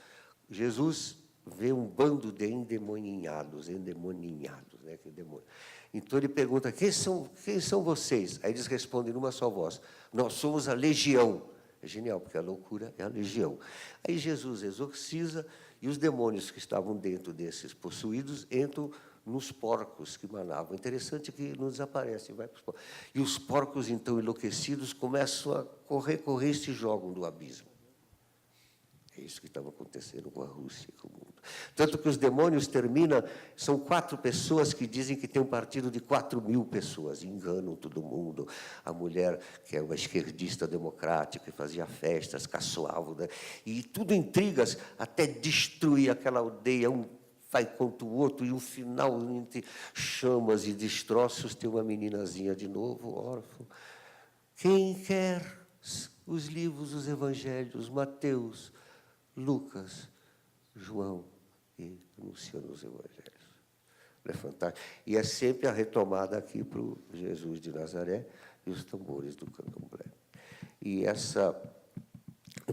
A: Jesus vê um bando de endemoninhados, né, que é demônio. Então ele pergunta: quem são vocês? Aí eles respondem numa só voz: nós somos a legião. É genial, porque a loucura é a legião. Aí Jesus exorciza e os demônios que estavam dentro desses possuídos entram nos porcos que manavam. Interessante que não desaparecem, vai para os porcos. E os porcos, então, enlouquecidos, começam a correr e se jogam do abismo. É isso que estava acontecendo com a Rússia, com o mundo. Tanto que Os Demônios termina, são 4 pessoas que dizem que tem um partido de 4.000 pessoas, enganam todo mundo. A mulher, que é uma esquerdista democrática, que fazia festas, caçoava, né? E tudo intrigas, até destruir aquela aldeia, um vai contra o outro, e um final, entre chamas e destroços, tem uma meninazinha de novo, órfã. Quem quer os livros, os evangelhos, Mateus, Lucas, João, e anunciando os evangelhos. É fantástico. E é sempre a retomada aqui para o Jesus de Nazaré e os tambores do candomblé. E essa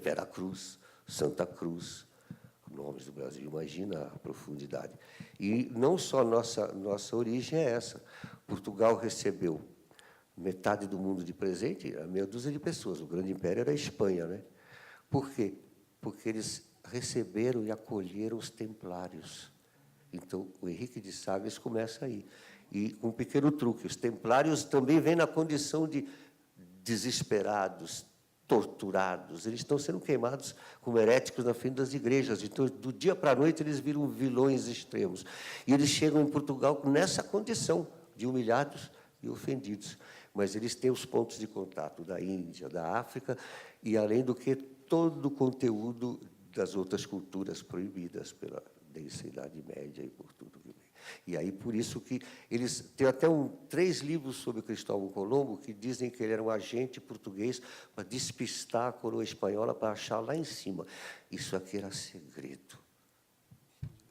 A: Veracruz, Santa Cruz, nomes do Brasil, imagina a profundidade. E não só nossa origem é essa. Portugal recebeu metade do mundo de presente, a meia dúzia de pessoas. O grande império era a Espanha, né? Por quê? Porque eles receberam e acolheram os templários. Então, o Henrique de Sagres começa aí. E com um pequeno truque, os templários também vêm na condição de desesperados, torturados. Eles estão sendo queimados como heréticos na frente das igrejas. Então, do dia para a noite, eles viram vilões extremos. E eles chegam em Portugal nessa condição de humilhados e ofendidos. Mas eles têm os pontos de contato da Índia, da África, e, além do que, todo o conteúdo das outras culturas proibidas desde a Idade Média e por tudo que vem. E aí, por isso que eles têm até 3 livros sobre Cristóvão Colombo que dizem que ele era um agente português para despistar a coroa espanhola, para achar lá em cima. Isso aqui era segredo.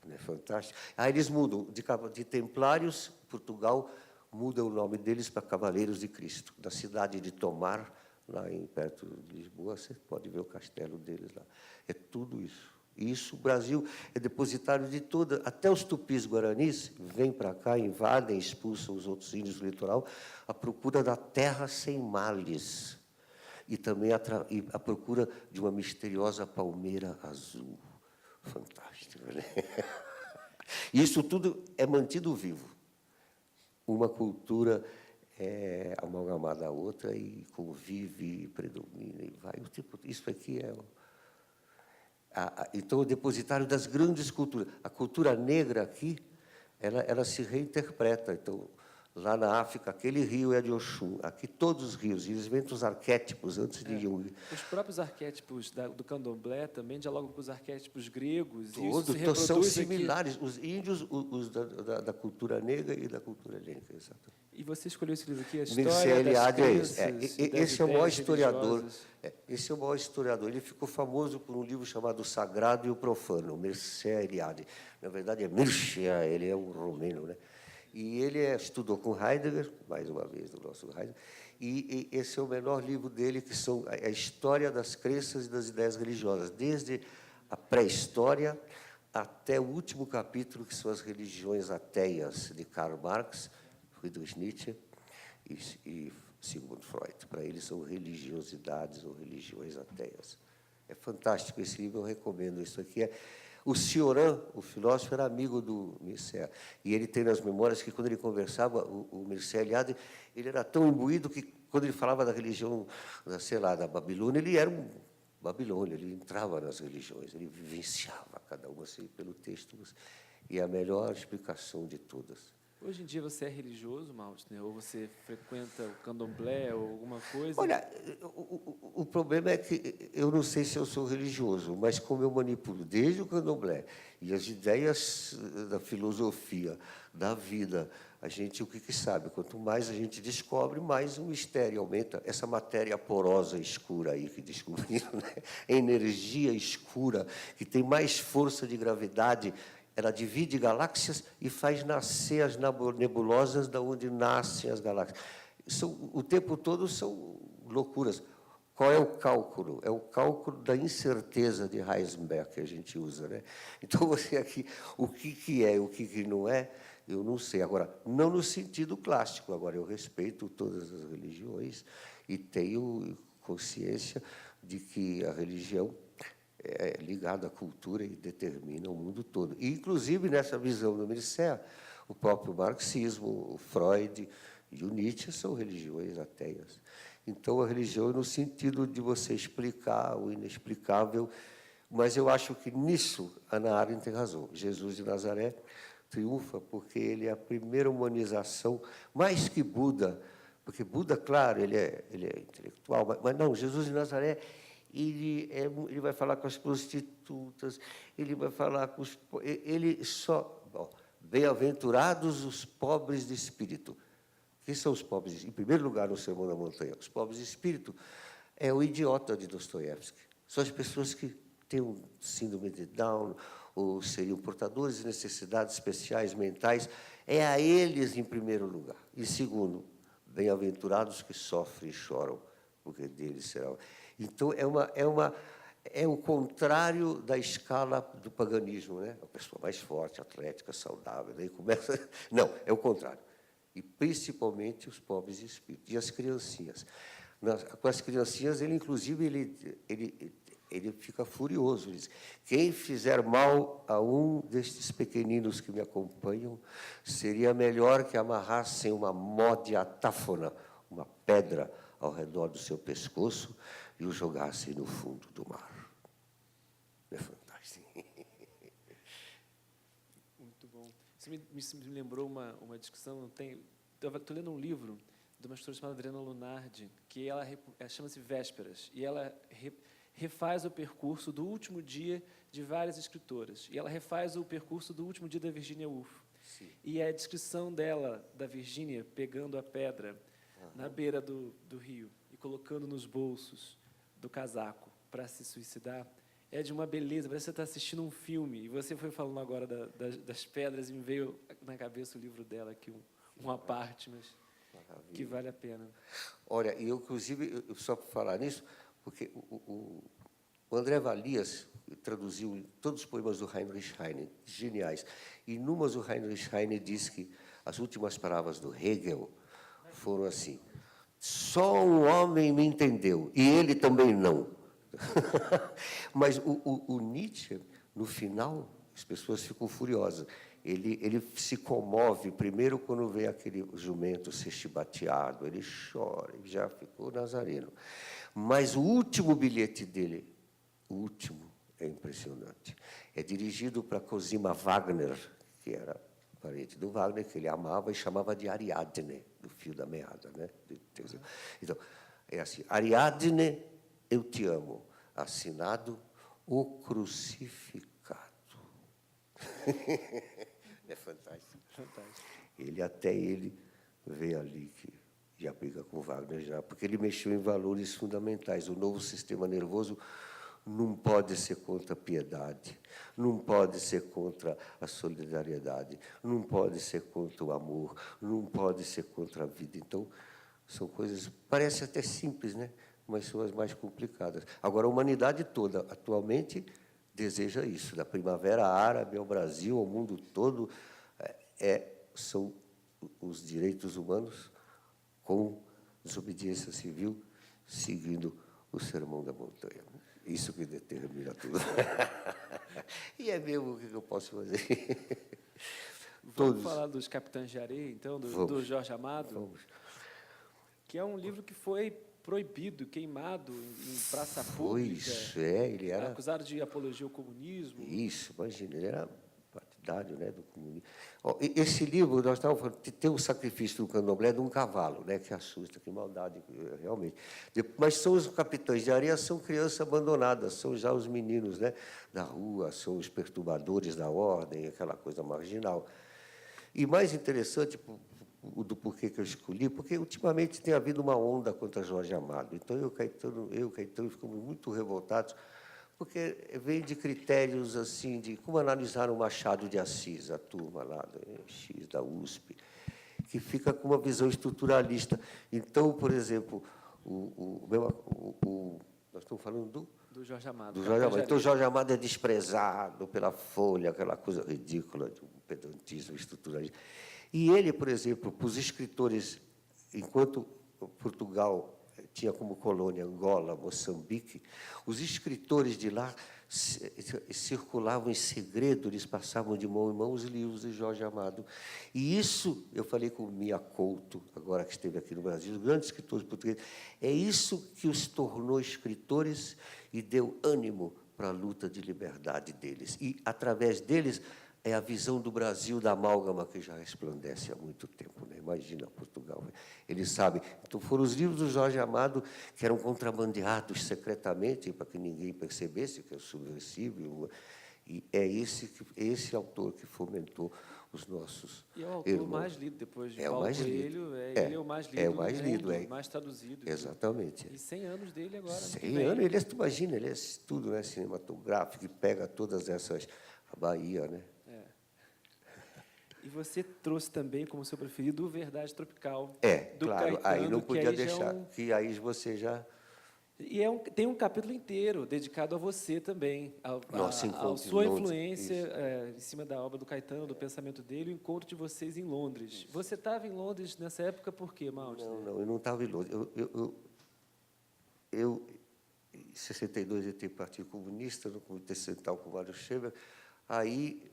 A: Não é fantástico? Aí eles mudam de templários, Portugal muda o nome deles para Cavaleiros de Cristo, da cidade de Tomar, lá perto de Lisboa, você pode ver o castelo deles lá. É tudo isso. E isso, o Brasil é depositário de toda... Até os tupis guaranis vêm para cá, invadem, expulsam os outros índios do litoral, à procura da terra sem males. E também à procura de uma misteriosa palmeira azul. Fantástico, né? Isso tudo é mantido vivo. Uma cultura é amalgamada à outra e convive, e predomina, e vai. Isso aqui é... Então, o depositário das grandes culturas. A cultura negra aqui, ela se reinterpreta. Então, Lá na África, aquele rio é de Oxum. Aqui, todos os rios. Eles inventam os arquétipos antes de Jung.
B: Os próprios arquétipos do candomblé também dialogam com os arquétipos gregos. E isso
A: Todos
B: se reproduz
A: são
B: aqui.
A: similares. Os índios, os da cultura negra e da cultura helênica. Exatamente.
B: E você escolheu esse livro aqui, a
A: Mircea
B: História das
A: Eliade é esse.
B: Crenças e das
A: Esse é o maior
B: Ideias
A: historiador.
B: Religiosas.
A: Esse é o maior historiador. Ele ficou famoso por um livro chamado O Sagrado e o Profano, Mircea Eliade. Na verdade, é Mircea, ele é um romeno, né? E ele estudou com Heidegger, mais uma vez, o nosso Heidegger, e esse é o menor livro dele, que são a história das crenças e das ideias religiosas, desde a pré-história até o último capítulo, que são as religiões ateias, de Karl Marx, Friedrich Nietzsche e Sigmund Freud. Para eles são religiosidades ou religiões ateias. É fantástico esse livro, eu recomendo. Isso aqui o Cioran, o filósofo, era amigo do Mircea. E ele tem nas memórias que, quando ele conversava, o Mircea Eliade, ele era tão imbuído que, quando ele falava da religião, sei lá, da Babilônia, ele era um babilônio, ele entrava nas religiões, ele vivenciava cada uma assim, pelo texto. E é a melhor explicação de todas.
B: Hoje em dia você é religioso, Maltner? Ou você frequenta o candomblé ou alguma coisa?
A: Olha, o problema é que eu não sei se eu sou religioso, mas como eu manipulo desde o candomblé e as ideias da filosofia, da vida, a gente o que sabe? Quanto mais a gente descobre, mais o mistério aumenta. Essa matéria porosa, escura aí que descobriram, né? Energia escura, que tem mais força de gravidade. Ela divide galáxias e faz nascer as nebulosas da onde nascem as galáxias. O tempo todo são loucuras. Qual é o cálculo? É o cálculo da incerteza de Heisenberg que a gente usa, né? Então, você aqui, o que é, o que não é, eu não sei. Agora, não no sentido clássico. Agora, eu respeito todas as religiões e tenho consciência de que a religião é ligado à cultura e determina o mundo todo. E, inclusive, nessa visão do Mircea, o próprio marxismo, o Freud e o Nietzsche são religiões ateias. Então, a religião é no sentido de você explicar o inexplicável, mas eu acho que nisso a Hannah Arendt tem razão. Jesus de Nazaré triunfa porque ele é a primeira humanização, mais que Buda, porque Buda, claro, ele é intelectual, mas não, Jesus de Nazaré, ele vai falar com as prostitutas, ele vai falar com os... Ele só... Bem-aventurados os pobres de espírito. Quem são os pobres? Em primeiro lugar, no Sermão da Montanha, os pobres de espírito é o idiota de Dostoiévski. São as pessoas que têm um síndrome de Down, ou seriam portadores de necessidades especiais mentais. É a eles, em primeiro lugar. E, segundo, bem-aventurados que sofrem e choram, porque deles será... Então, é o contrário da escala do paganismo, né? A pessoa mais forte, atlética, saudável. Daí começa... Não, é o contrário. E, principalmente, os pobres de espírito. E as criancinhas. Com as criancinhas, ele, inclusive, ele fica furioso. Ele diz, quem fizer mal a um destes pequeninos que me acompanham, seria melhor que amarrassem uma modiatáfona, uma pedra, ao redor do seu pescoço e o jogassem no fundo do mar. É fantástico.
B: Muito bom. Isso me lembrou uma discussão. Estou lendo um livro de uma escritora chamada Adriana Lunardi, que ela chama-se Vésperas, e ela refaz o percurso do último dia de várias escritoras. E ela refaz o percurso do último dia da Virginia Woolf. Sim. E a descrição dela, da Virginia, pegando a pedra na beira do rio e colocando nos bolsos do casaco para se suicidar, é de uma beleza. Parece que você está assistindo um filme. E você foi falando agora das pedras e me veio na cabeça o livro dela, aqui, uma parte, mas que vale a pena.
A: Olha, e eu, inclusive, só para falar nisso, porque o André Valias traduziu todos os poemas do Heinrich Heine, geniais. E numas o Heinrich Heine diz que as últimas palavras do Hegel foram assim: só um homem me entendeu, e ele também não. Mas o Nietzsche, no final, as pessoas ficam furiosas. Ele se comove, primeiro, quando vê aquele jumento ser chibateado, ele chora, ele já ficou nazareno. Mas o último bilhete dele, o último, é impressionante. É dirigido para Cosima Wagner, que era parente do Wagner, que ele amava e chamava de Ariadne, do fio da meada, né? Então, é assim, Ariadne, eu te amo, assinado o crucificado. É fantástico. Ele vê ali que já briga com Wagner já, porque ele mexeu em valores fundamentais. O novo sistema nervoso não pode ser contra a piedade, não pode ser contra a solidariedade, não pode ser contra o amor, não pode ser contra a vida. Então, são coisas, parece até simples, né? Mas são as mais complicadas. Agora, a humanidade toda, atualmente, deseja isso, da primavera árabe ao Brasil, ao mundo todo, são os direitos humanos com desobediência civil, seguindo o Sermão da Montanha. Isso que determina tudo. E é mesmo o que eu posso fazer.
B: Vamos falar dos Capitães de Areia, então, do Jorge Amado?
A: Vamos.
B: Que é um livro que foi proibido, queimado em praça pública.
A: Isso, ele era...
B: Acusado de apologia ao comunismo.
A: Isso, imagina, ele era partidário, né, do comunismo. Esse livro, nós estávamos falando, tem o sacrifício do candomblé de um cavalo, né, que assusta, que maldade, realmente. Mas são os capitães de areia, são crianças abandonadas, são já os meninos, né, da rua, são os perturbadores da ordem, aquela coisa marginal. E mais interessante, do porquê que eu escolhi, porque ultimamente tem havido uma onda contra Jorge Amado. Então, eu e Caetano ficamos muito revoltados, porque vem de critérios assim, de como analisaram o Machado de Assis, a turma lá do X da USP, que fica com uma visão estruturalista. Então, por exemplo, nós estamos falando
B: do Jorge Amado.
A: Do Jorge Amado. Então, Jorge Amado é desprezado pela Folha, aquela coisa ridícula de um pedantismo estruturalista. E ele, por exemplo, para os escritores, enquanto Portugal tinha como colônia Angola, Moçambique, os escritores de lá circulavam em segredo, eles passavam de mão em mão os livros de Jorge Amado. E isso, eu falei com o Mia Couto, agora que esteve aqui no Brasil, os grandes escritores portugueses, é isso que os tornou escritores e deu ânimo para a luta de liberdade deles. E, através deles, é a visão do Brasil da amálgama que já resplandece há muito tempo, né? Imagina Portugal. Eles sabem. Então, foram os livros do Jorge Amado que eram contrabandeados secretamente para que ninguém percebesse que é subversivo. E é esse autor que fomentou os nossos
B: E é o autor
A: irmãos.
B: mais lido depois de Paulo Coelho. Ele é o mais lido, mais traduzido.
A: Exatamente.
B: E 100 anos dele agora.
A: 100 anos, ele imagina, ele é tudo, né, cinematográfico, e pega todas essas... A Bahia, né?
B: E você trouxe também, como seu preferido, o Verdade Tropical.
A: Do claro, Caetano, aí não podia deixar, que aí você já...
B: E tem um capítulo inteiro dedicado a você também, a sua influência em cima da obra do Caetano, do pensamento dele, o encontro de vocês em Londres. Isso. Você estava em Londres nessa época por quê, Mauro?
A: Não, eu não estava em Londres. Eu em 62, entrei no Partido Comunista, no Comitê Central com o Mário Scheber. Aí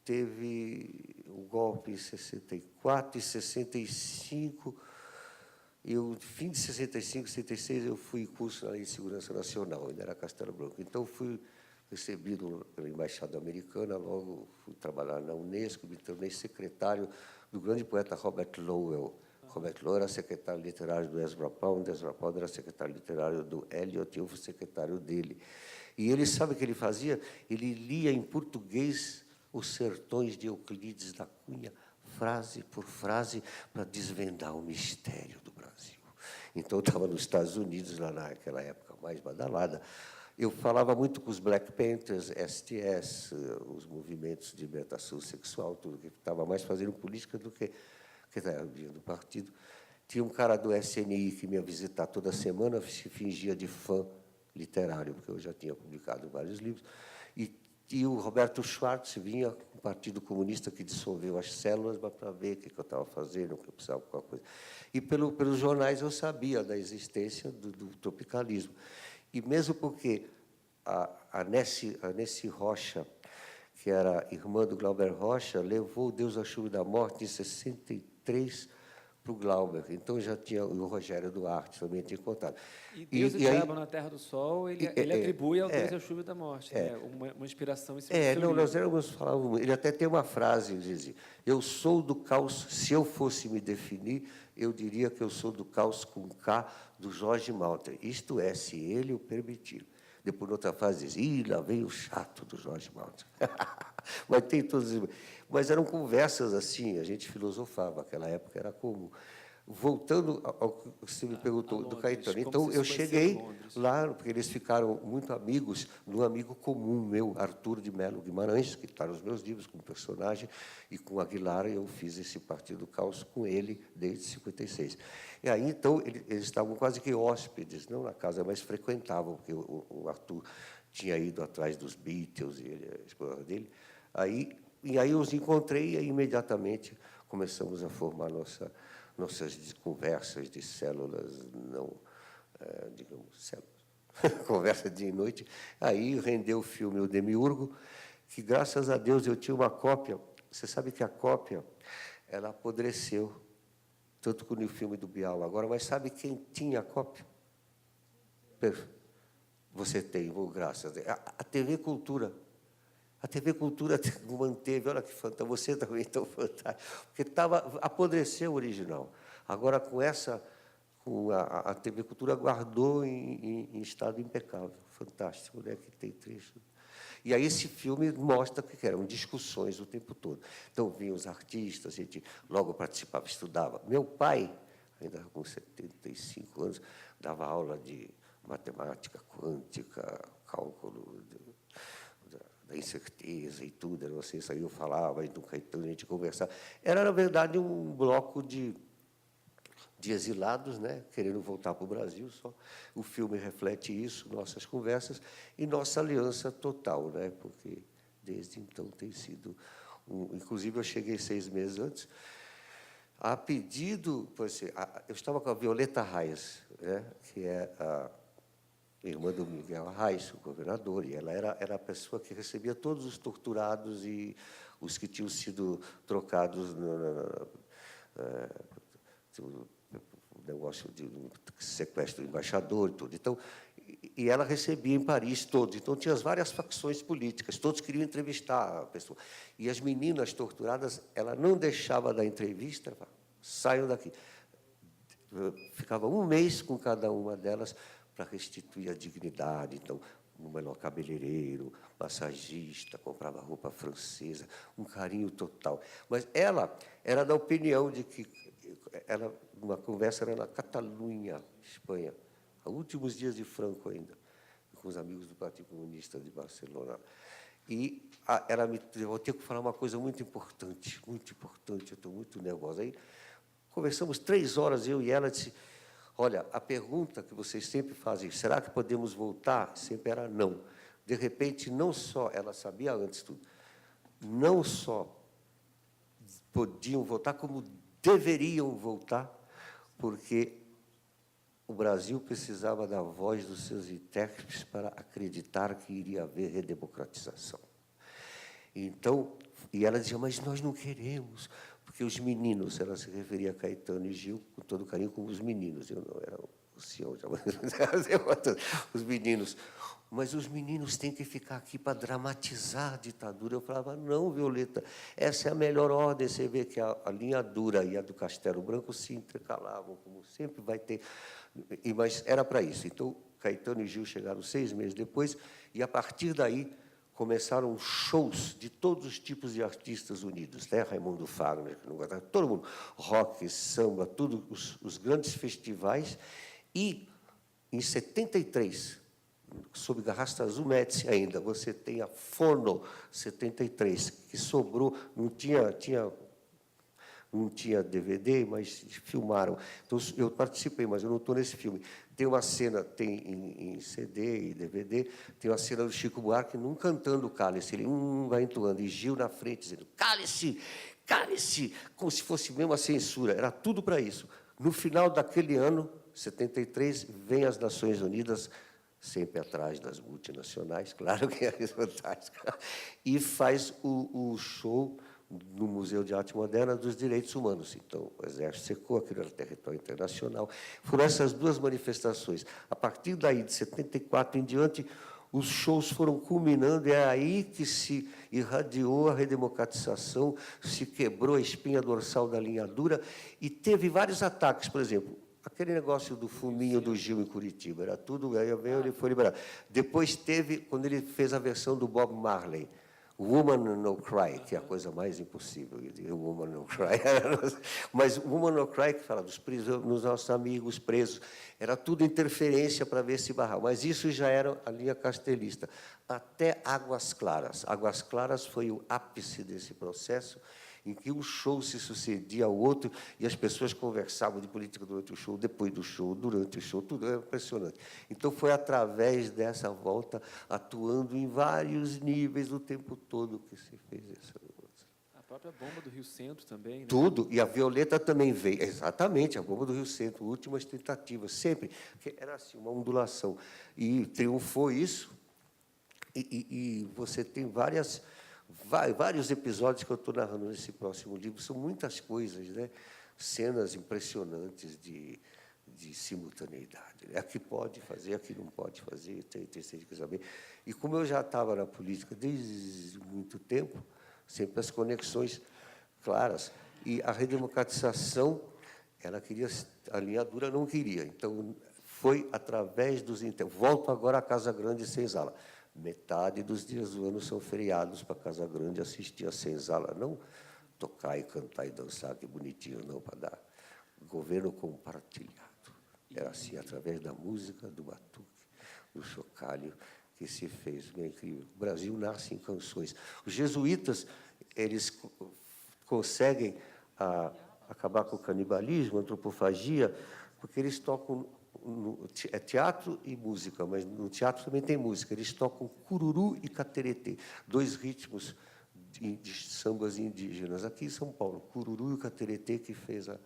A: teve o golpe em 64 e 65. Fim de 65, 66, eu fui em curso na Lei de Segurança Nacional, ainda era Castelo Branco. Então, fui recebido pela Embaixada Americana, logo fui trabalhar na Unesco, me tornei secretário do grande poeta Robert Lowell. Robert Lowell era secretário literário do Ezra Pound, Ezra Pound era secretário literário do Eliot, eu fui secretário dele. E ele, sabe o que ele fazia? Ele lia em português Os Sertões de Euclides da Cunha, frase por frase, para desvendar o mistério do Brasil. Então, eu estava nos Estados Unidos, lá naquela época mais badalada. Eu falava muito com os Black Panthers, STS, os movimentos de libertação sexual, tudo que estava mais fazendo política do que era o dia do partido. Tinha um cara do SNI que me ia visitar toda semana, se fingia de fã literário, porque eu já tinha publicado vários livros. E o Roberto Schwartz vinha com o Partido Comunista que dissolveu as células para ver o que eu estava fazendo, o que eu precisava de alguma coisa. E pelos jornais eu sabia da existência do tropicalismo. E mesmo porque a Nessie Rocha, que era irmã do Glauber Rocha, levou Deus à Chuva da Morte em 63 para o Glauber. Então, já tinha o Rogério Duarte, também tinha contado.
B: E Deus e o
A: aí,
B: Diabo na Terra do Sol, ele atribui ao Deus a chuva e da morte, né? Uma inspiração em cima do seu
A: não,
B: livro.
A: nós éramos, falávamos, ele até tem uma frase, ele dizia, eu sou do caos, se eu fosse me definir, eu diria que eu sou do caos com K, do Jorge Malta, isto é, se ele o permitir. Depois, outra frase, diz, lá veio o chato do Jorge Malta. Mas tem todos... Mas eram conversas assim, a gente filosofava, aquela época era comum. Voltando ao que você me perguntou do Caetano. Então, eu cheguei lá, porque eles ficaram muito amigos, num amigo comum meu, Arthur de Melo Guimarães, que está nos meus livros como personagem, e com Aguilar eu fiz esse Partido do Caos com ele desde 56. E aí, então, eles estavam quase que hóspedes, não na casa, mas frequentavam, porque o Arthur tinha ido atrás dos Beatles, e ele, a esposa dele. E aí eu os encontrei e imediatamente começamos a formar nossas conversas de células, não, digamos, células, conversa dia e noite. Aí rendeu o filme O Demiurgo, que, graças a Deus, eu tinha uma cópia. Você sabe que a cópia, ela apodreceu, tanto como no filme do Bial agora, mas sabe quem tinha a cópia? Você tem, graças a Deus. A TV Cultura. A TV Cultura manteve, olha que fantástico, você também tão fantástico, porque apodreceu o original. Agora, a TV Cultura guardou em estado impecável, fantástico, né, que tem trecho. E aí esse filme mostra que eram discussões o tempo todo. Então, vinham os artistas, a gente logo participava, estudava. Meu pai, ainda com 75 anos, dava aula de matemática quântica, cálculo da incerteza e tudo, você saiu, falava, do Caetano, a gente conversava. Era, na verdade, um bloco de exilados, né, querendo voltar para o Brasil só. O filme reflete isso, nossas conversas, e nossa aliança total, né, porque, desde então, tem sido... Inclusive, eu cheguei 6 meses antes, a pedido... eu estava com a Violeta Raiz, né, que é a irmã do Miguel Arraes, o governador, e ela era a pessoa que recebia todos os torturados e os que tinham sido trocados no negócio de sequestro do embaixador e tudo. Então, e ela recebia em Paris todos. Então, tinha as várias facções políticas, todos queriam entrevistar a pessoa. E as meninas torturadas, ela não deixava dar entrevista, saiam daqui. Ficava 1 mês com cada uma delas, para restituir a dignidade. Então, um melhor cabeleireiro, massagista, comprava roupa francesa, um carinho total. Mas ela era da opinião de que uma conversa era na Catalunha, Espanha, aos últimos dias de Franco ainda, com os amigos do Partido Comunista de Barcelona. E ela eu vou ter que falar uma coisa muito importante, eu estou muito nervosa. Aí conversamos 3 horas, eu e ela, disse, olha, a pergunta que vocês sempre fazem, será que podemos voltar? Sempre era não. De repente, não só, ela sabia antes tudo, não só podiam voltar, como deveriam voltar, porque o Brasil precisava da voz dos seus intérpretes para acreditar que iria haver redemocratização. Então, e ela dizia, mas nós não queremos, porque os meninos, ela se referia a Caetano e Gil, com todo carinho, como os meninos, eu não era o senhor, os meninos. Mas os meninos têm que ficar aqui para dramatizar a ditadura. Eu falava, não, Violeta, essa é a melhor ordem. Você vê que a linha dura e a do Castelo Branco se intercalavam, como sempre vai ter. Mas era para isso. Então, Caetano e Gil chegaram 6 meses depois, e, a partir daí, começaram shows de todos os tipos de artistas unidos, né? Raimundo Fagner, que não gostava, todo mundo, rock, samba, tudo, os grandes festivais. E, em 73, sob Garrafa Azul Médici ainda, você tem a Fono 73, que sobrou, não tinha DVD, mas filmaram. Então, eu participei, mas eu não estou nesse filme. Tem uma cena, tem em CD e DVD, tem uma cena do Chico Buarque não cantando o Cálice, ele vai entoando, e Gil na frente, dizendo, Cálice, Cálice, como se fosse mesmo a censura, era tudo para isso. No final daquele ano, 73, vem as Nações Unidas, sempre atrás das multinacionais, claro que é fantástico, e faz o show no Museu de Arte Moderna dos Direitos Humanos. Então, o Exército cercou, aquilo era território internacional. Foram essas duas manifestações. A partir daí, de 74 em diante, os shows foram culminando, é aí que se irradiou a redemocratização, se quebrou a espinha dorsal da linha dura, e teve vários ataques, por exemplo, aquele negócio do fuminho do Gil em Curitiba, era tudo, aí ele foi liberado. Depois teve, quando ele fez a versão do Bob Marley, Woman No Cry, que é a coisa mais impossível, eu diria, Woman No Cry. Mas Woman No Cry, que fala dos presos, dos nossos amigos presos, era tudo interferência para ver se barrar. Mas isso já era a linha castelista. Até Águas Claras. Águas Claras foi o ápice desse processo, em que um show se sucedia ao outro e as pessoas conversavam de política durante o show, depois do show, durante o show, tudo é impressionante. Então, foi através dessa volta, atuando em vários níveis o tempo todo, que se fez essa mudança.
B: A própria bomba do Rio Centro também, né?
A: Tudo, e a Violeta também veio, exatamente, a bomba do Rio Centro, últimas tentativas, sempre, que era assim, uma ondulação. E triunfou isso, e você tem vários episódios que eu estou narrando nesse próximo livro, são muitas coisas, né? Cenas impressionantes de simultaneidade. Né? Aqui pode fazer, aqui não pode fazer, tem que saber. E como eu já estava na política desde muito tempo, sempre as conexões claras. E a redemocratização, ela queria, a linha dura não queria. Então, foi através dos... Volto agora à Casa Grande e Senzala. Metade dos dias do ano são feriados para Casa Grande assistir a Senzala, não tocar e cantar e dançar, que bonitinho, não, para dar governo compartilhado. Era assim, através da música, do batuque, do chocalho, que se fez. É incrível. O Brasil nasce em canções. Os jesuítas, eles conseguem acabar com o canibalismo, a antropofagia, porque eles tocam... É teatro e música, mas no teatro também tem música. Eles tocam cururu e cateretê, dois ritmos de sambas indígenas. Aqui em São Paulo, cururu e o cateretê que fez a...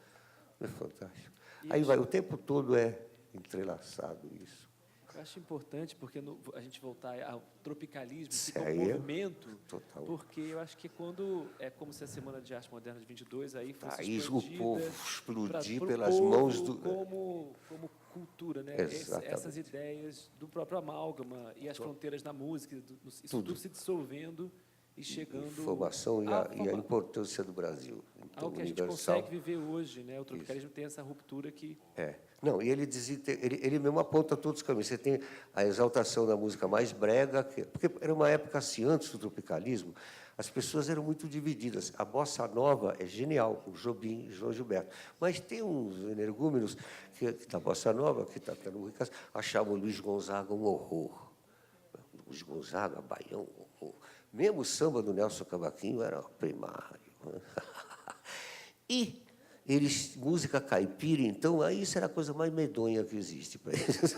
A: É fantástico. Aí vai, o tempo todo é entrelaçado isso.
B: Eu acho importante, porque a gente voltar ao tropicalismo, fica
A: Sério?
B: um movimento,
A: Total.
B: porque eu acho que quando é como se a Semana de Arte Moderna de 22 aí fosse
A: Aí o
B: expandida
A: povo explodir
B: pro
A: pelas
B: povo
A: mãos do...
B: como cultura, né?
A: Exatamente.
B: Essas ideias do próprio amálgama e as fronteiras da música, isso tudo se dissolvendo e chegando...
A: Informação e a importância do Brasil. Então,
B: ao que a gente
A: universal.
B: consegue viver hoje, né? O tropicalismo tem essa ruptura que...
A: Não, e ele mesmo aponta todos os caminhos. Você tem a exaltação da música mais brega, porque era uma época assim, antes do tropicalismo, as pessoas eram muito divididas. A bossa nova é genial, o Jobim e João Gilberto. Mas tem uns energúmenos da bossa nova, que está tendo ricas, achavam o Luiz Gonzaga um horror. Luiz Gonzaga, Baião, horror. Mesmo o samba do Nelson Cavaquinho era primário. E música caipira, então, aí isso era a coisa mais medonha que existe para eles.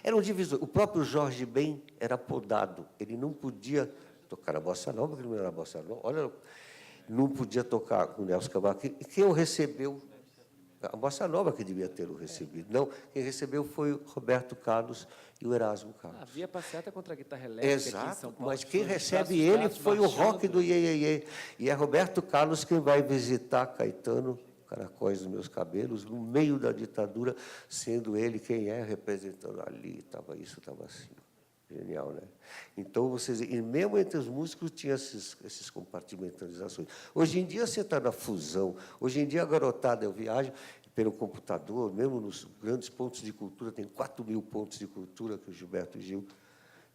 A: Era um divisor. O próprio Jorge Ben era podado. Ele não podia tocar a bossa nova, porque ele não era bossa nova. Olha, não podia tocar com o Nelson Cavaquinho. E quem o recebeu? A bossa nova que devia ter o recebido. Não, quem recebeu foi o Roberto Carlos e o Erasmo Carlos.
B: Havia passeata contra a guitarra elétrica.
A: Exato,
B: aqui em São Paulo,
A: mas quem recebe
B: braços,
A: ele
B: braços
A: foi o
B: marchando.
A: rock do Iê, Iê, Iê. E é Roberto Carlos quem vai visitar Caetano, Caracóis dos Meus Cabelos, no meio da ditadura, sendo ele quem é, representando ali. Isso estava assim. Genial, né? Então, vocês... E mesmo entre os músicos tinha esses compartimentalizações. Hoje em dia, você está na fusão. Hoje em dia, a garotada, eu viajo pelo computador, mesmo nos grandes pontos de cultura, tem 4.000 pontos de cultura que o Gilberto Gil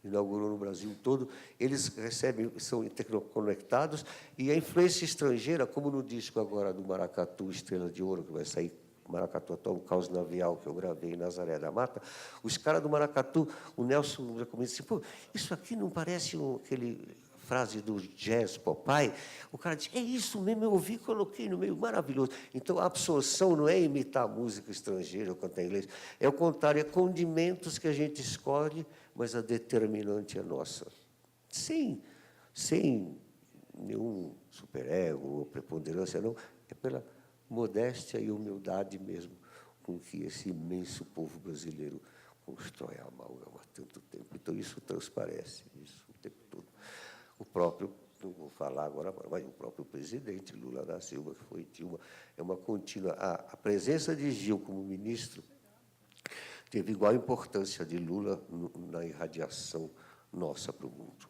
A: inaugurou no Brasil todo, eles recebem, são interconectados, e a influência estrangeira, como no disco agora do Maracatu, Estrela de Ouro, que vai sair, Maracatu Atual, um Caos Navial, que eu gravei em Nazaré da Mata, os caras do Maracatu, o Nelson já começa assim, pô, isso aqui não parece aquele frase do jazz Popeye? O cara diz, é isso mesmo, eu ouvi, coloquei no meio, maravilhoso. Então, a absorção não é imitar música estrangeira ou cantar inglês, é o contrário, é condimentos que a gente escolhe, mas a determinante é nossa. Sem nenhum superego ou preponderância, não. É pela modéstia e humildade mesmo com que esse imenso povo brasileiro constrói a amálgama há tanto tempo. Então, isso transparece, isso o tempo todo. O próprio não vou falar agora, mas o próprio presidente Lula da Silva, que foi Dilma, é uma contínua. A presença de Gil como ministro teve igual importância de Lula na irradiação nossa para o mundo.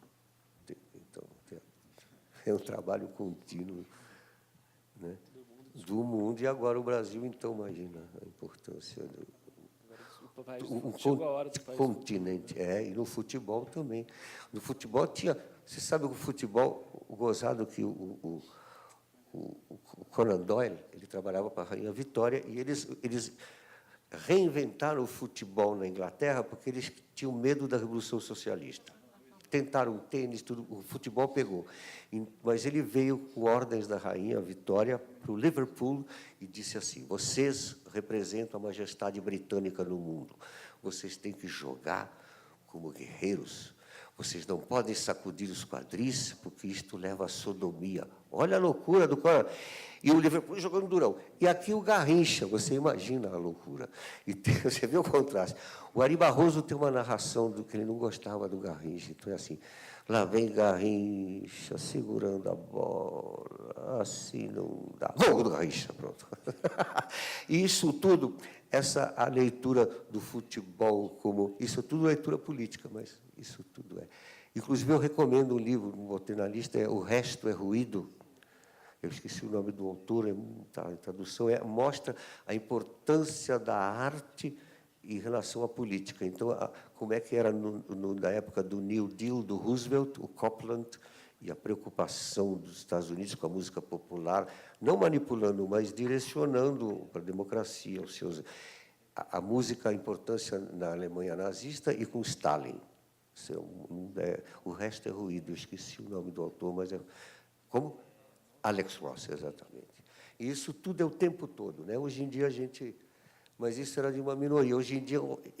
A: Então, é um trabalho contínuo, né, do mundo, e agora o Brasil, então, imagina a importância
B: chegou a hora do país.
A: Continente. E no futebol também. No futebol tinha... Você sabe que o futebol, o gozado que o Conan Doyle, ele trabalhava para a Rainha Vitória, e eles reinventaram o futebol na Inglaterra porque eles tinham medo da Revolução Socialista. Tentaram o tênis, tudo, o futebol pegou. Mas ele veio com ordens da Rainha Vitória para o Liverpool e disse assim: vocês representam a majestade britânica no mundo, vocês têm que jogar como guerreiros, vocês não podem sacudir os quadris, porque isto leva à sodomia. Olha a loucura do cara. E o Liverpool jogando durão. E aqui o Garrincha, você imagina a loucura. E você vê o contraste. O Ari Barroso tem uma narração do que ele não gostava do Garrincha. Então, é assim, lá vem Garrincha segurando a bola, assim não dá. Gol do Garrincha, pronto. E isso tudo, a leitura do futebol, como isso tudo é leitura política, mas isso tudo é. Inclusive, eu recomendo um livro, não botei na lista, O Resto é Ruído. Eu esqueci o nome do autor, a tradução mostra a importância da arte em relação à política. Então, como é que era na época do New Deal, do Roosevelt, o Copland, e a preocupação dos Estados Unidos com a música popular, não manipulando, mas direcionando para a democracia, a música, a importância na Alemanha nazista e com Stalin. O Resto é Ruído, eu esqueci o nome do autor, mas é... Como? Alex Ross, exatamente. E isso tudo é o tempo todo, né? Hoje em dia a gente... Mas isso era de uma minoria. Hoje em dia,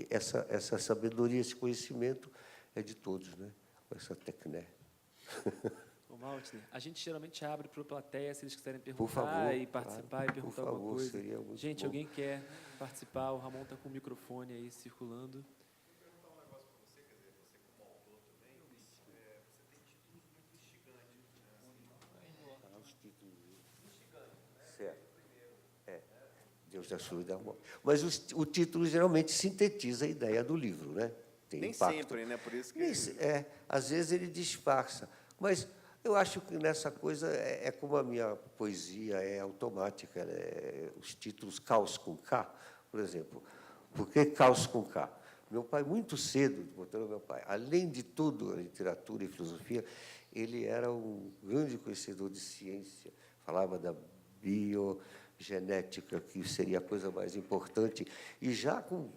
A: essa sabedoria, esse conhecimento é de todos, né? Essa tecné.
B: Ô, Maltner, a gente geralmente abre para a plateia, se eles quiserem
A: Por favor,
B: perguntar e participar,
A: claro,
B: e perguntar
A: por favor,
B: alguma coisa.
A: seria muito
B: Gente,
A: bom.
B: alguém quer participar? O Ramon está com o microfone aí circulando. Deus da Sua e da Morte. Mas o título geralmente sintetiza a ideia do livro, né? Tem
C: Nem
A: impacto.
C: sempre, né? Por isso que...
A: Às vezes ele disfarça. Mas eu acho que nessa coisa é como a minha poesia é automática. Os títulos Caos com K, por exemplo. Por que Caos com K? Meu pai, muito cedo, botando meu pai, além de tudo, a literatura e filosofia, ele era um grande conhecedor de ciência, falava da biogenética, que seria a coisa mais importante, e já com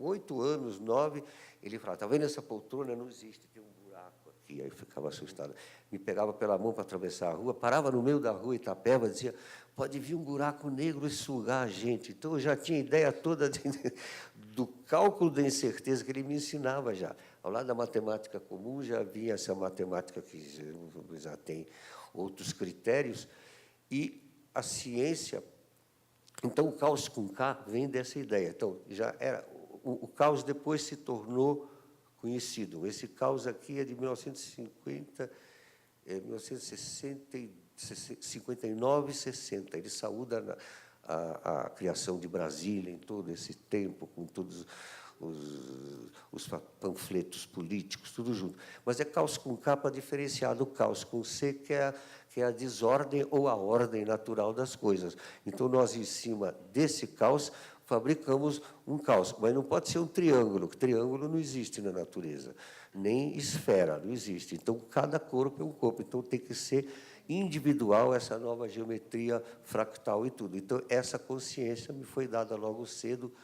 A: 8 anos, 9, ele falava: está vendo essa poltrona? Não existe, tem um buraco aqui. Aí eu ficava assustado. Me pegava pela mão para atravessar a rua, parava no meio da rua, Itapeva, dizia: pode vir um buraco negro e sugar a gente. Então, eu já tinha ideia toda do cálculo da incerteza que ele me ensinava já. Ao lado da matemática comum, já vinha essa matemática que já tem outros critérios, e a ciência... Então, o caos com K vem dessa ideia. Então, já era... O caos depois se tornou conhecido. Esse caos aqui é de 1959 e 60. Ele saúda a criação de Brasília em todo esse tempo, com todos os panfletos políticos, tudo junto. Mas é caos com K para diferenciar do caos com C, que é a desordem ou a ordem natural das coisas. Então, nós, em cima desse caos, fabricamos um caos, mas não pode ser um triângulo, que triângulo não existe na natureza, nem esfera, não existe. Então, cada corpo é um corpo, então tem que ser individual essa nova geometria fractal e tudo. Então, essa consciência me foi dada logo cedo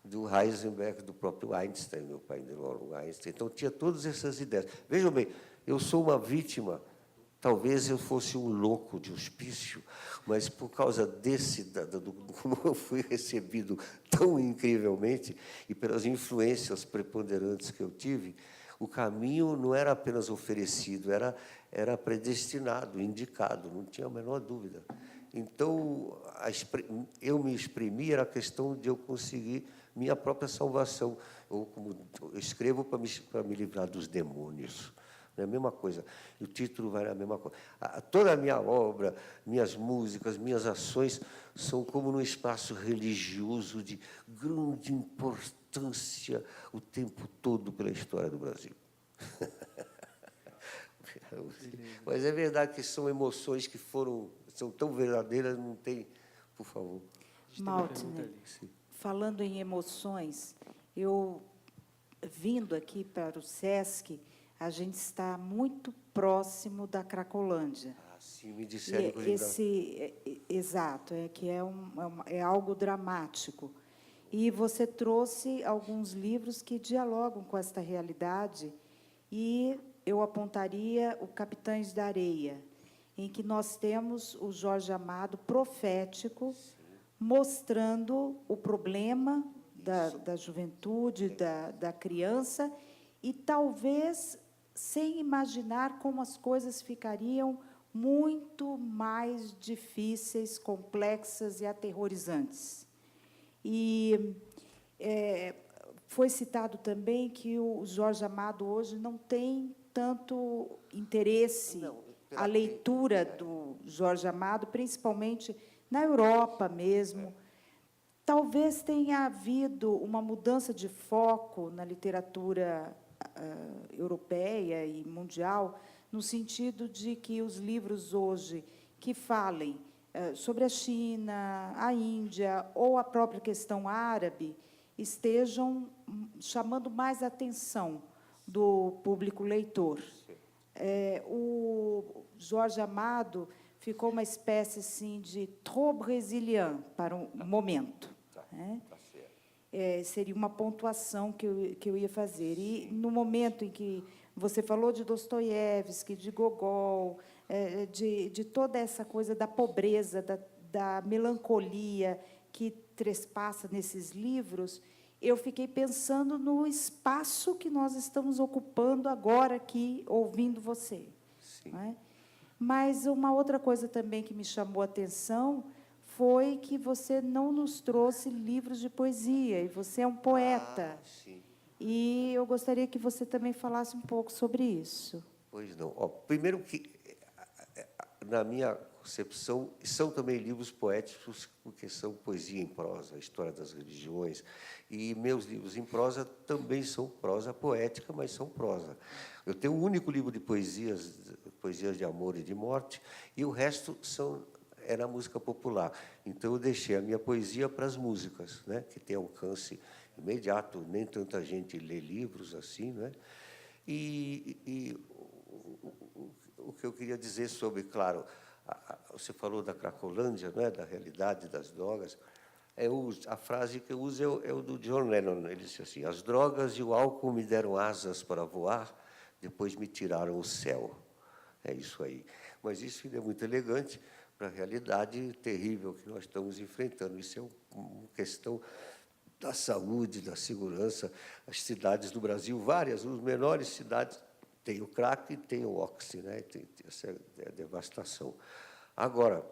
A: do Heisenberg, do próprio Einstein, meu pai, de Lord Einstein. Então, tinha todas essas ideias. Vejam bem, eu sou uma vítima. Talvez eu fosse um louco de hospício, mas por causa como eu fui recebido tão incrivelmente e pelas influências preponderantes que eu tive, o caminho não era apenas oferecido, era predestinado, indicado, não tinha a menor dúvida. Então, eu me exprimir era a questão de eu conseguir minha própria salvação, ou como eu escrevo para me livrar dos demônios. é a mesma coisa. E o título vai na mesma coisa. Toda a minha obra, minhas músicas, minhas ações são como num espaço religioso de grande importância o tempo todo pela história do Brasil. Mas é verdade que são emoções que são tão verdadeiras, não tem, por favor.
C: Maltner, falando em emoções, eu, vindo aqui para o SESC, a gente está muito próximo da Cracolândia.
A: Sim, me disseram,
C: exato, que é algo dramático. E você trouxe alguns livros que dialogam com esta realidade, e eu apontaria o Capitães da Areia, em que nós temos o Jorge Amado profético, mostrando o problema da juventude, da criança, e talvez sem imaginar como as coisas ficariam muito mais difíceis, complexas e aterrorizantes. E foi citado também que o Jorge Amado hoje não tem tanto interesse à leitura do Jorge Amado, principalmente na Europa mesmo. Talvez tenha havido uma mudança de foco na literatura europeia e mundial, no sentido de que os livros hoje que falem sobre a China, a Índia ou a própria questão árabe estejam chamando mais a atenção do público leitor. O Jorge Amado ficou uma espécie assim, de trop brésilien para um momento. Seria uma pontuação que eu ia fazer. E, no momento em que você falou de Dostoiévski, de Gogol, de toda essa coisa da pobreza, da melancolia que trespassa nesses livros, eu fiquei pensando no espaço que nós estamos ocupando agora aqui, ouvindo você.
A: Sim.
C: Não é? Mas uma outra coisa também que me chamou a atenção foi que você não nos trouxe livros de poesia, e você é um poeta.
A: Sim.
C: E eu gostaria que você também falasse um pouco sobre isso.
A: Pois não. Primeiro que, na minha concepção, são também livros poéticos, porque são poesia em prosa, a história das religiões, e meus livros em prosa também são prosa poética, mas são prosa. Eu tenho um único livro de poesias de amor e de morte, e o resto era música popular. Então, eu deixei a minha poesia para as músicas, né, que tem alcance imediato, nem tanta gente lê livros assim, né? E o que eu queria dizer sobre, claro, você falou da Cracolândia, né, da realidade das drogas, a frase que eu uso é o do John Lennon. Ele disse assim: as drogas e o álcool me deram asas para voar, depois me tiraram o céu. É isso aí. Mas isso ainda é muito elegante para a realidade terrível que nós estamos enfrentando. Isso é uma questão da saúde, da segurança. As cidades do Brasil, várias, as menores cidades, têm o crack e têm o oxi, né? Tem essa devastação. Agora,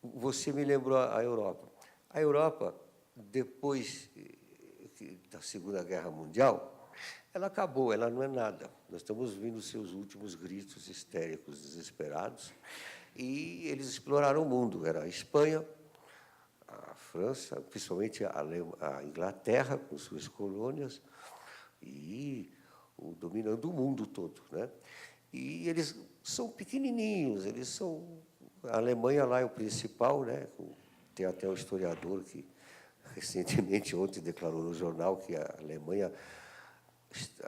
A: você me lembrou a Europa. A Europa, depois da Segunda Guerra Mundial, ela acabou, ela não é nada. Nós estamos vendo os seus últimos gritos histéricos, desesperados, e eles exploraram o mundo. Era a Espanha, a França, principalmente a Inglaterra, com suas colônias, e dominando o mundo todo, né? E eles são pequenininhos, eles são... A Alemanha lá é o principal, né? Tem até um historiador que, recentemente, ontem, declarou no jornal que a Alemanha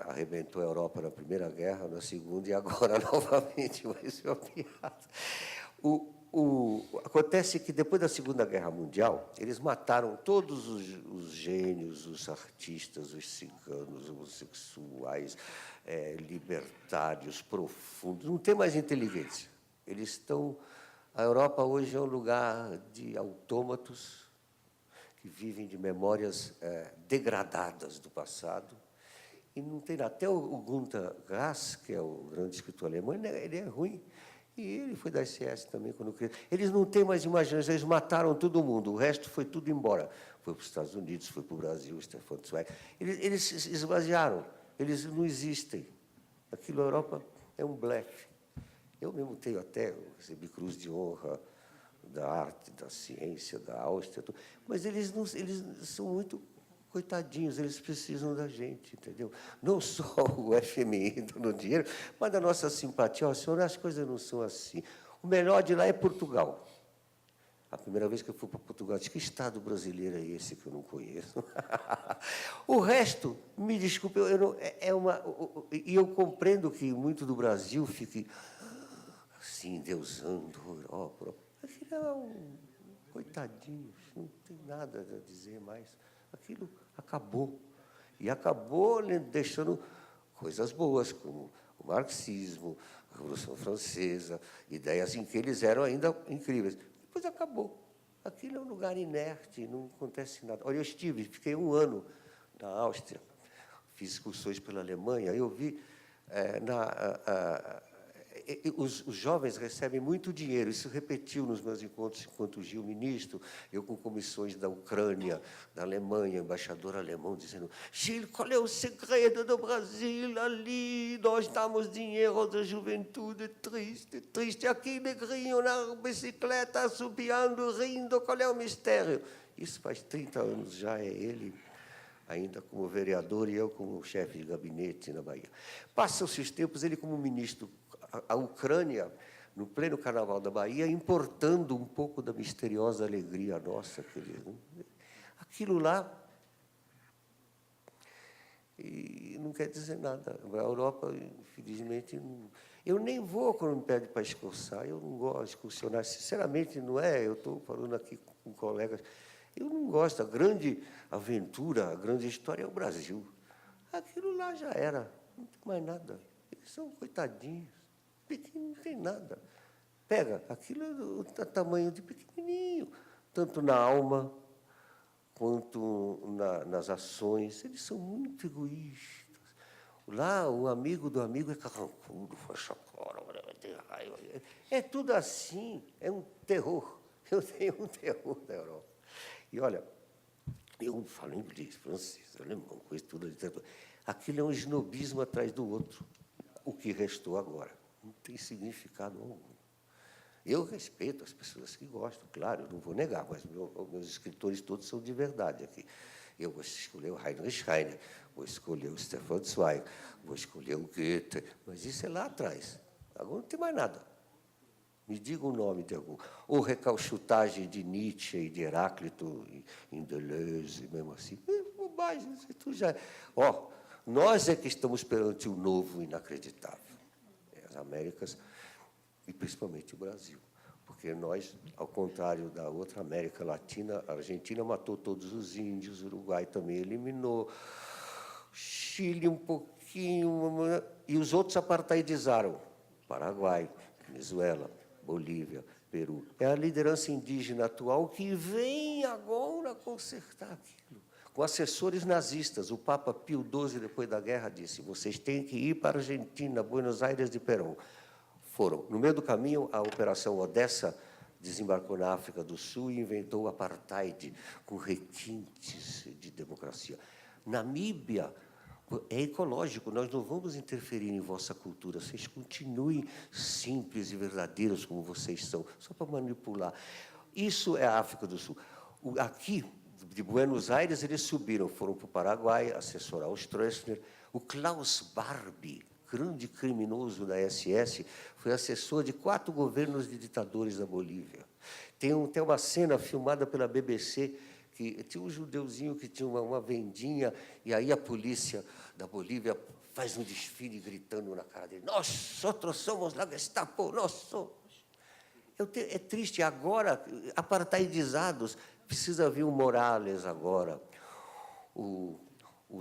A: arrebentou a Europa na Primeira Guerra, na Segunda, e agora, novamente, mas é uma piada. Acontece que, depois da Segunda Guerra Mundial, eles mataram todos os gênios, os artistas, os ciganos, homossexuais, libertários, profundos. Não tem mais inteligência. Eles estão... A Europa hoje é um lugar de autômatos que vivem de memórias degradadas do passado. E não tem nada. Até o Günter Grass, que é o grande escritor alemão, ele é ruim. E ele foi da SS também, quando criança. Eles não têm mais imaginação, eles mataram todo mundo, o resto foi tudo embora. Foi para os Estados Unidos, foi para o Brasil, Stefan Zweig. Eles se esvaziaram, eles não existem. Aquilo, a Europa é um blefe. Eu mesmo tenho até, recebi Cruz de Honra da arte, da ciência, da Áustria, tudo. Mas eles são muito coitadinhos, eles precisam da gente, entendeu? Não só o FMI dando dinheiro, mas da nossa simpatia. Ó, senhor, as coisas não são assim. O melhor de lá é Portugal. A primeira vez que eu fui para Portugal, disse, que estado brasileiro é esse que eu não conheço? O resto, me desculpe, e eu compreendo que muito do Brasil fique assim, deusando a Europa. Aquilo é coitadinhos, não tem nada a dizer mais. Aquilo acabou. E acabou deixando coisas boas, como o marxismo, a Revolução Francesa, ideias em que eles eram ainda incríveis. Depois acabou. Aquilo é um lugar inerte, não acontece nada. Olha, fiquei 1 ano na Áustria, fiz excursões pela Alemanha, eu vi os jovens recebem muito dinheiro, isso repetiu nos meus encontros enquanto Gil ministro, eu com comissões da Ucrânia, da Alemanha, embaixador alemão, dizendo, Gil, qual é o segredo do Brasil ali? Nós damos dinheiro da juventude, triste, triste, aqui negrinho na bicicleta, assobiando, rindo, qual é o mistério? Isso faz 30 anos já, é ele ainda como vereador e eu como chefe de gabinete na Bahia. Passam-se os tempos, ele como ministro, a Ucrânia, no pleno Carnaval da Bahia, importando um pouco da misteriosa alegria nossa. Aquilo lá, e não quer dizer nada. A Europa, infelizmente, não, eu nem vou quando me pede para excursar, eu não gosto de excursionar, sinceramente, não é, eu estou falando aqui com colegas, eu não gosto, a grande aventura, a grande história é o Brasil. Aquilo lá já era, não tem mais nada. Eles são coitadinhos. Pequeno, não tem nada. Pega, aquilo é do tamanho de pequenininho, tanto na alma quanto nas ações. Eles são muito egoístas. Lá, o amigo do amigo é carrancudo, tem raiva. É tudo assim, é um terror. Eu tenho um terror da Europa. E, olha, eu falo inglês, francês, alemão, conheço tudo a literatura. Aquilo é um snobismo atrás do outro, o que restou agora. Não tem significado algum. Eu respeito as pessoas que gostam, claro, eu não vou negar, mas meus escritores todos são de verdade aqui. Eu vou escolher o Heinrich Heine, vou escolher o Stefan Zweig, vou escolher o Goethe, mas isso é lá atrás. Agora não tem mais nada. Me diga o nome de algum. Ou recalchutagem de Nietzsche e de Heráclito em Deleuze, mesmo assim. É bobagem, isso tudo já. Ó, nós é que estamos perante o novo inacreditável. As Américas, e principalmente o Brasil. Porque nós, ao contrário da outra América Latina, a Argentina matou todos os índios, o Uruguai também eliminou, Chile um pouquinho, e os outros apartheidizaram. Paraguai, Venezuela, Bolívia, Peru. É a liderança indígena atual que vem agora consertar aquilo. Com assessores nazistas, o Papa Pio XII, depois da guerra, disse, vocês têm que ir para a Argentina, Buenos Aires de Perón. Foram. No meio do caminho, a Operação Odessa desembarcou na África do Sul e inventou o apartheid, com requintes de democracia. Namíbia é ecológico, nós não vamos interferir em vossa cultura, vocês continuem simples e verdadeiros como vocês são, só para manipular. Isso é a África do Sul. Aqui, de Buenos Aires, eles subiram, foram para o Paraguai, assessorar o Stroessner. O Klaus Barbie, grande criminoso da SS, foi assessor de 4 governos de ditadores da Bolívia. Tem uma cena filmada pela BBC, que tinha um judeuzinho que tinha uma vendinha, e aí a polícia da Bolívia faz um desfile gritando na cara dele, nós outros somos la Gestapo, nós somos. É triste, agora, apartheidizados, precisa vir o Morales agora, o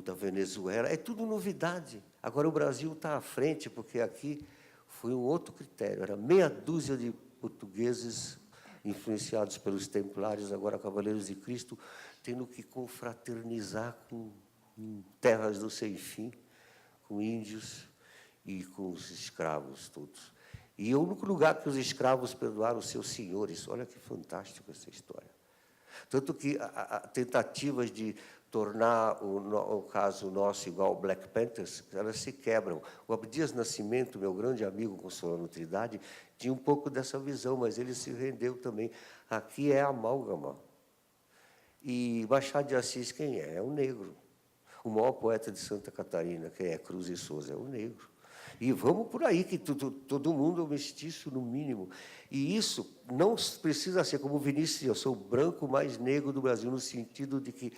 A: da Venezuela, é tudo novidade. Agora o Brasil está à frente, porque aqui foi um outro critério, era meia dúzia de portugueses influenciados pelos templários, agora cavaleiros de Cristo, tendo que confraternizar com terras do sem fim, com índios e com os escravos todos. E é o único lugar que os escravos perdoaram os seus senhores. Olha que fantástico essa história. Tanto que tentativas de tornar o caso nosso igual ao Black Panthers, elas se quebram. O Abdias Nascimento, meu grande amigo com Solano Trindade, tinha um pouco dessa visão, mas ele se rendeu também. Aqui é amálgama. E Machado de Assis, quem é? É um negro. O maior poeta de Santa Catarina, quem é? Cruz e Souza, é um negro. E vamos por aí, que todo mundo é mestiço, no mínimo. E isso não precisa ser como Vinícius, eu sou o branco mais negro do Brasil, no sentido de que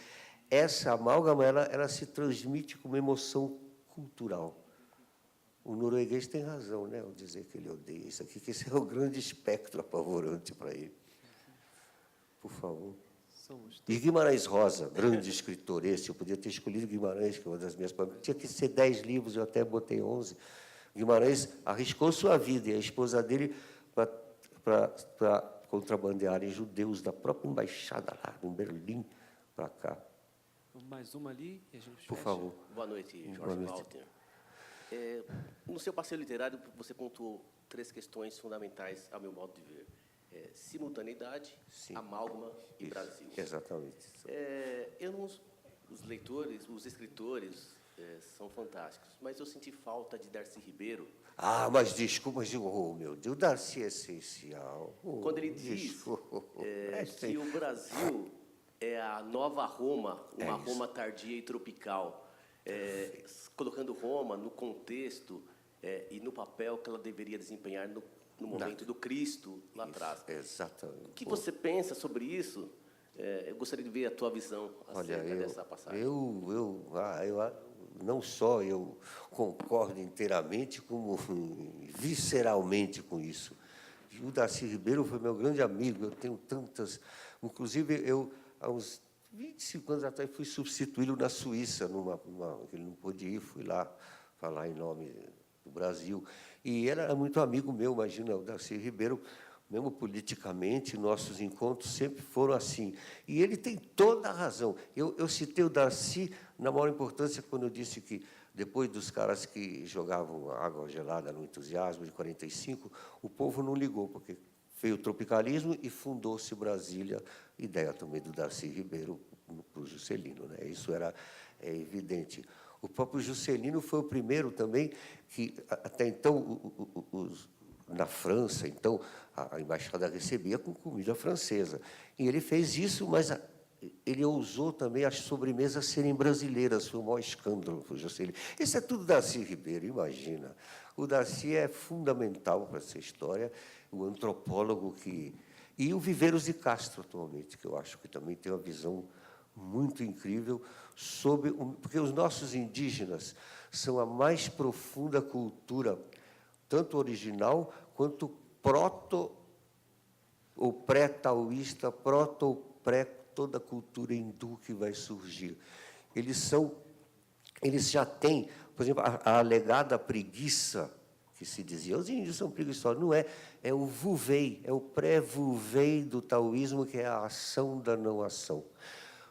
A: essa amálgama ela se transmite como emoção cultural. O norueguês tem razão, né, ao dizer que ele odeia isso aqui, que esse é o grande espectro apavorante para ele. Por favor. E Guimarães Rosa, grande escritor esse, eu podia ter escolhido Guimarães, que é uma das minhas... Tinha que ser 10 livros, eu até botei 11. Guimarães arriscou sua vida, e a esposa dele, para contrabandearem judeus da própria embaixada lá, em Berlim, para cá.
B: Mais uma ali e a gente fecha.
A: Por favor.
D: Boa noite, Jorge
A: Boa noite.
D: Walter. No seu passeio literário, você pontuou 3 questões fundamentais, a meu modo de ver. Simultaneidade,
A: Sim.
D: amálgama e
A: Isso,
D: Brasil.
A: exatamente.
D: Os leitores, os escritores são fantásticos, mas eu senti falta de Darcy Ribeiro.
A: Ah, mas desculpa, mas, oh, meu Deus, o Darcy é essencial. Oh,
D: Quando ele diz que o Brasil é a nova Roma, uma Roma tardia e tropical, colocando Roma no contexto e no papel que ela deveria desempenhar no momento do Cristo, lá atrás.
A: Exatamente.
D: O que você pensa sobre isso? Eu gostaria de ver a tua visão acerca dessa passagem.
A: Eu não só eu concordo inteiramente, como visceralmente com isso. O Darcy Ribeiro foi meu grande amigo, eu tenho tantas... Inclusive, eu, há uns 25 anos atrás, fui substituí-lo na Suíça, ele não pôde ir, fui lá falar em nome do Brasil. E ele era muito amigo meu, imagina, o Darcy Ribeiro, mesmo politicamente, nossos encontros sempre foram assim. E ele tem toda a razão. Eu citei o Darcy na maior importância quando eu disse que, depois dos caras que jogavam água gelada no entusiasmo de 45, o povo não ligou, porque veio o tropicalismo e fundou-se Brasília, ideia também do Darcy Ribeiro para o Juscelino, né? Isso era evidente. O próprio Juscelino foi o primeiro também que, até então, na França, então, a embaixada recebia com comida francesa. E ele fez isso, mas ele ousou também as sobremesas serem brasileiras. Foi o maior escândalo para o Juscelino. Isso é tudo Darcy Ribeiro, imagina. O Darcy é fundamental para essa história, o antropólogo que... E o Viveiros de Castro, atualmente, que eu acho que também tem uma visão muito incrível sobre... Porque os nossos indígenas são a mais profunda cultura, tanto original quanto proto ou pré-taoísta, proto ou pré toda a cultura hindu que vai surgir. Eles já têm, por exemplo, a alegada preguiça, que se dizia, os índios são preguiçosos, não é, é o vuvei, é o pré-vuvei do taoísmo, que é a ação da não ação.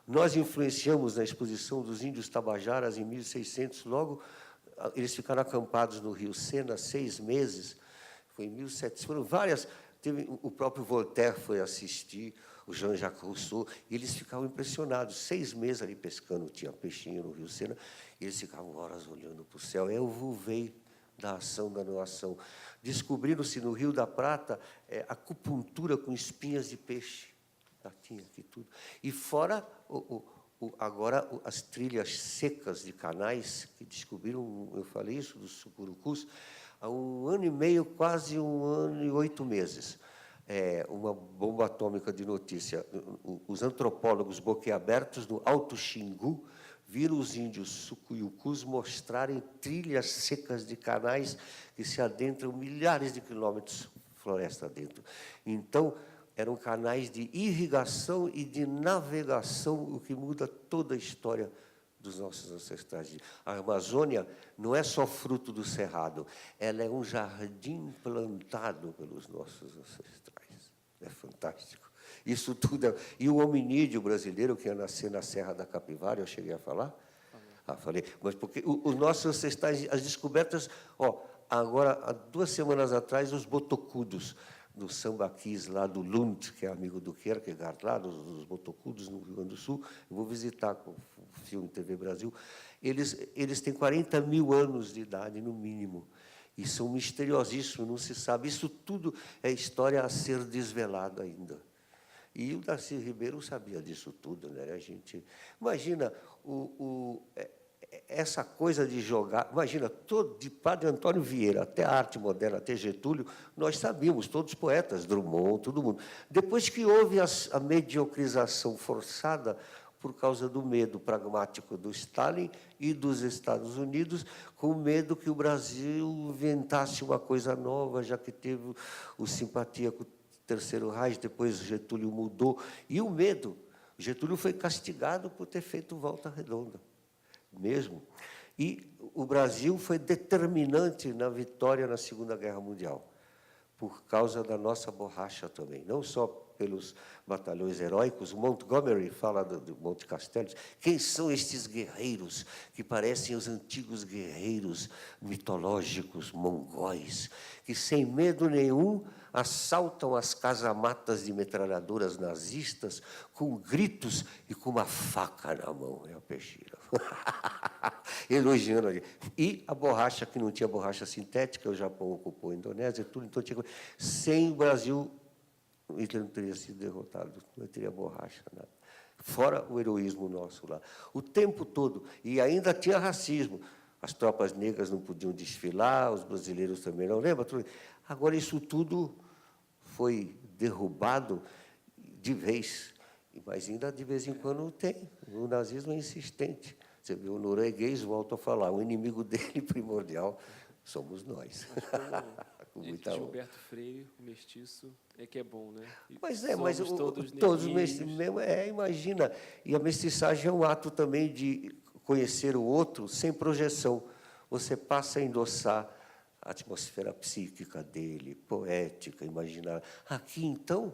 A: Nós influenciamos na exposição dos índios tabajaras em 1600, logo eles ficaram acampados no Rio Sena 6 meses, foi em 1700, foram várias, o próprio Voltaire foi assistir, o Jean-Jacques Rousseau, e eles ficavam impressionados, 6 meses ali pescando, tinha peixinho no Rio Sena, e eles ficavam horas olhando para o céu, é o vuvei da ação, da não ação. Descobriram-se no Rio da Prata acupuntura com espinhas de peixe, já tinha aqui tudo. E fora, agora, as trilhas secas de canais, que descobriram, eu falei isso, dos sucurucus, há 1 ano e meio, quase 1 ano e 8 meses. Uma bomba atômica de notícia. Os antropólogos boquiabertos no Alto Xingu viram os índios sucuyucus mostrarem trilhas secas de canais que se adentram milhares de quilômetros floresta dentro. Então, eram canais de irrigação e de navegação, o que muda toda a história dos nossos ancestrais. A Amazônia não é só fruto do cerrado, ela é um jardim plantado pelos nossos ancestrais. É fantástico. Isso tudo E o hominídeo brasileiro, que ia nascer na Serra da Capivara, eu cheguei a falar? Falei. Mas porque os nossos ancestrais, as descobertas... agora, há 2 semanas atrás, os botocudos, no Samba Kiss, lá do Lund, que é amigo do Kierkegaard, lá dos Botocudos, no Rio Grande do Sul. Eu vou visitar com o filme TV Brasil. Eles têm 40 mil anos de idade, no mínimo, e são misteriosíssimos, não se sabe. Isso tudo é história a ser desvelada ainda. E o Darcy Ribeiro sabia disso tudo, né? A gente imagina essa coisa de jogar. Imagina, de Padre Antônio Vieira até a arte moderna, até Getúlio, nós sabíamos, todos os poetas, Drummond, todo mundo. Depois que houve a mediocrização forçada por causa do medo pragmático do Stalin e dos Estados Unidos, com medo que o Brasil inventasse uma coisa nova, já que teve o simpatia com o Terceiro Reich, depois Getúlio mudou. E o medo. Getúlio foi castigado por ter feito Volta Redonda, mesmo. E o Brasil foi determinante na vitória na Segunda Guerra Mundial, por causa da nossa borracha também, não só pelos batalhões heróicos. Montgomery fala do Monte Castelo. Quem são estes guerreiros que parecem os antigos guerreiros mitológicos mongóis, que, sem medo nenhum, assaltam as casamatas de metralhadoras nazistas com gritos e com uma faca na mão? É a Peixeira. Elogiando ali. E a borracha, que não tinha borracha sintética, o Japão ocupou a Indonésia, tudo, então tinha. Sem o Brasil, Hitler não teria sido derrotado, não teria borracha, nada. Fora o heroísmo nosso lá. O tempo todo. E ainda tinha racismo. As tropas negras não podiam desfilar, os brasileiros também não. Lembra? Agora, isso tudo foi derrubado de vez. Mas ainda, de vez em quando, tem. O nazismo é insistente. Você vê, o norueguês volta a falar, o inimigo dele primordial somos nós.
B: Com muita Gilberto Freire, o mestiço, é que é bom, né? E
A: mas
B: todos
A: mesmo, imagina. E a mestiçagem é um ato também de conhecer o outro sem projeção. Você passa a endossar a atmosfera psíquica dele, poética, imaginária. Aqui, então,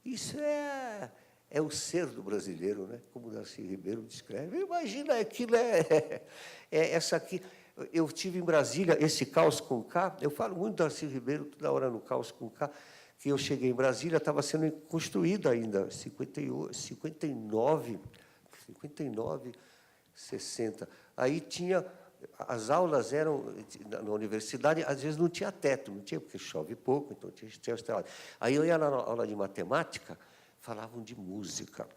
A: isso é o ser do brasileiro, né? Como o Darcy Ribeiro descreve. Imagina, aquilo essa aqui. Eu tive em Brasília, esse Caos com K, eu falo muito do Darcy Ribeiro toda hora no Caos com K, que eu cheguei em Brasília, estava sendo construída ainda, 59, 60. Aí tinha, as aulas eram, na universidade, às vezes não tinha teto, não tinha, porque chove pouco, então tinha os telhados. Aí eu ia na aula de matemática, falavam de música.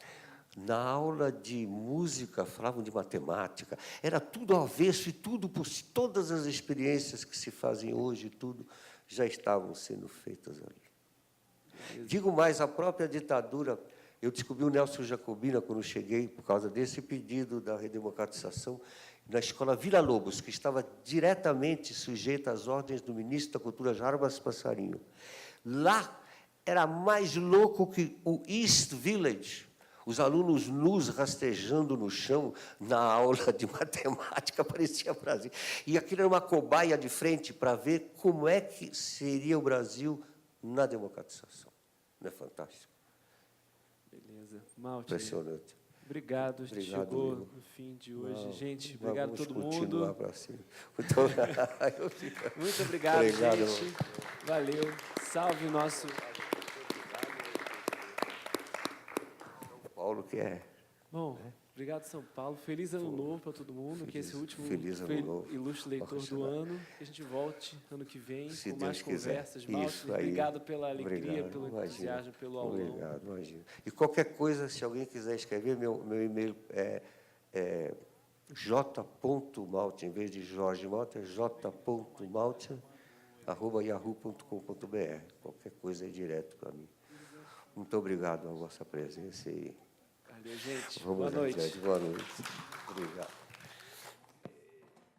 A: Na aula de música, falavam de matemática. Era tudo ao avesso e tudo por todas as experiências que se fazem hoje, tudo já estavam sendo feitas ali. Digo mais, a própria ditadura. Eu descobri o Nelson Jacobina quando cheguei, por causa desse pedido da redemocratização, na escola Vila Lobos, que estava diretamente sujeita às ordens do ministro da Cultura, Jarbas Passarinho. Lá era mais louco que o East Village. Os alunos nus rastejando no chão na aula de matemática, parecia Brasil. E aquilo era uma cobaia de frente para ver como é que seria o Brasil na democratização. Não é fantástico?
B: Beleza. Malte,
A: impressionante.
B: Obrigado, a gente chegou no fim de hoje.
A: Não,
B: gente, obrigado a todo mundo.
A: Vamos continuar para cima.
B: Muito obrigado, gente. Valeu. Salve o nosso...
A: Paulo, que é...
B: Bom, obrigado, São Paulo. Feliz ano novo para todo mundo, que esse último ilustre leitor do ano. Que a gente volte ano que vem com mais conversas. Malte, obrigado pela alegria, pelo entusiasmo, pelo aulão.
A: Obrigado, imagina. E qualquer coisa, se alguém quiser escrever, meu e-mail é j.malte, em vez de Jorge Malte, é j.malte@yahoo.com.br. Qualquer coisa é direto para mim. Muito obrigado a vossa presença.
B: Valeu, gente.
A: Vamos
B: Boa noite.
A: Boa noite. Obrigado.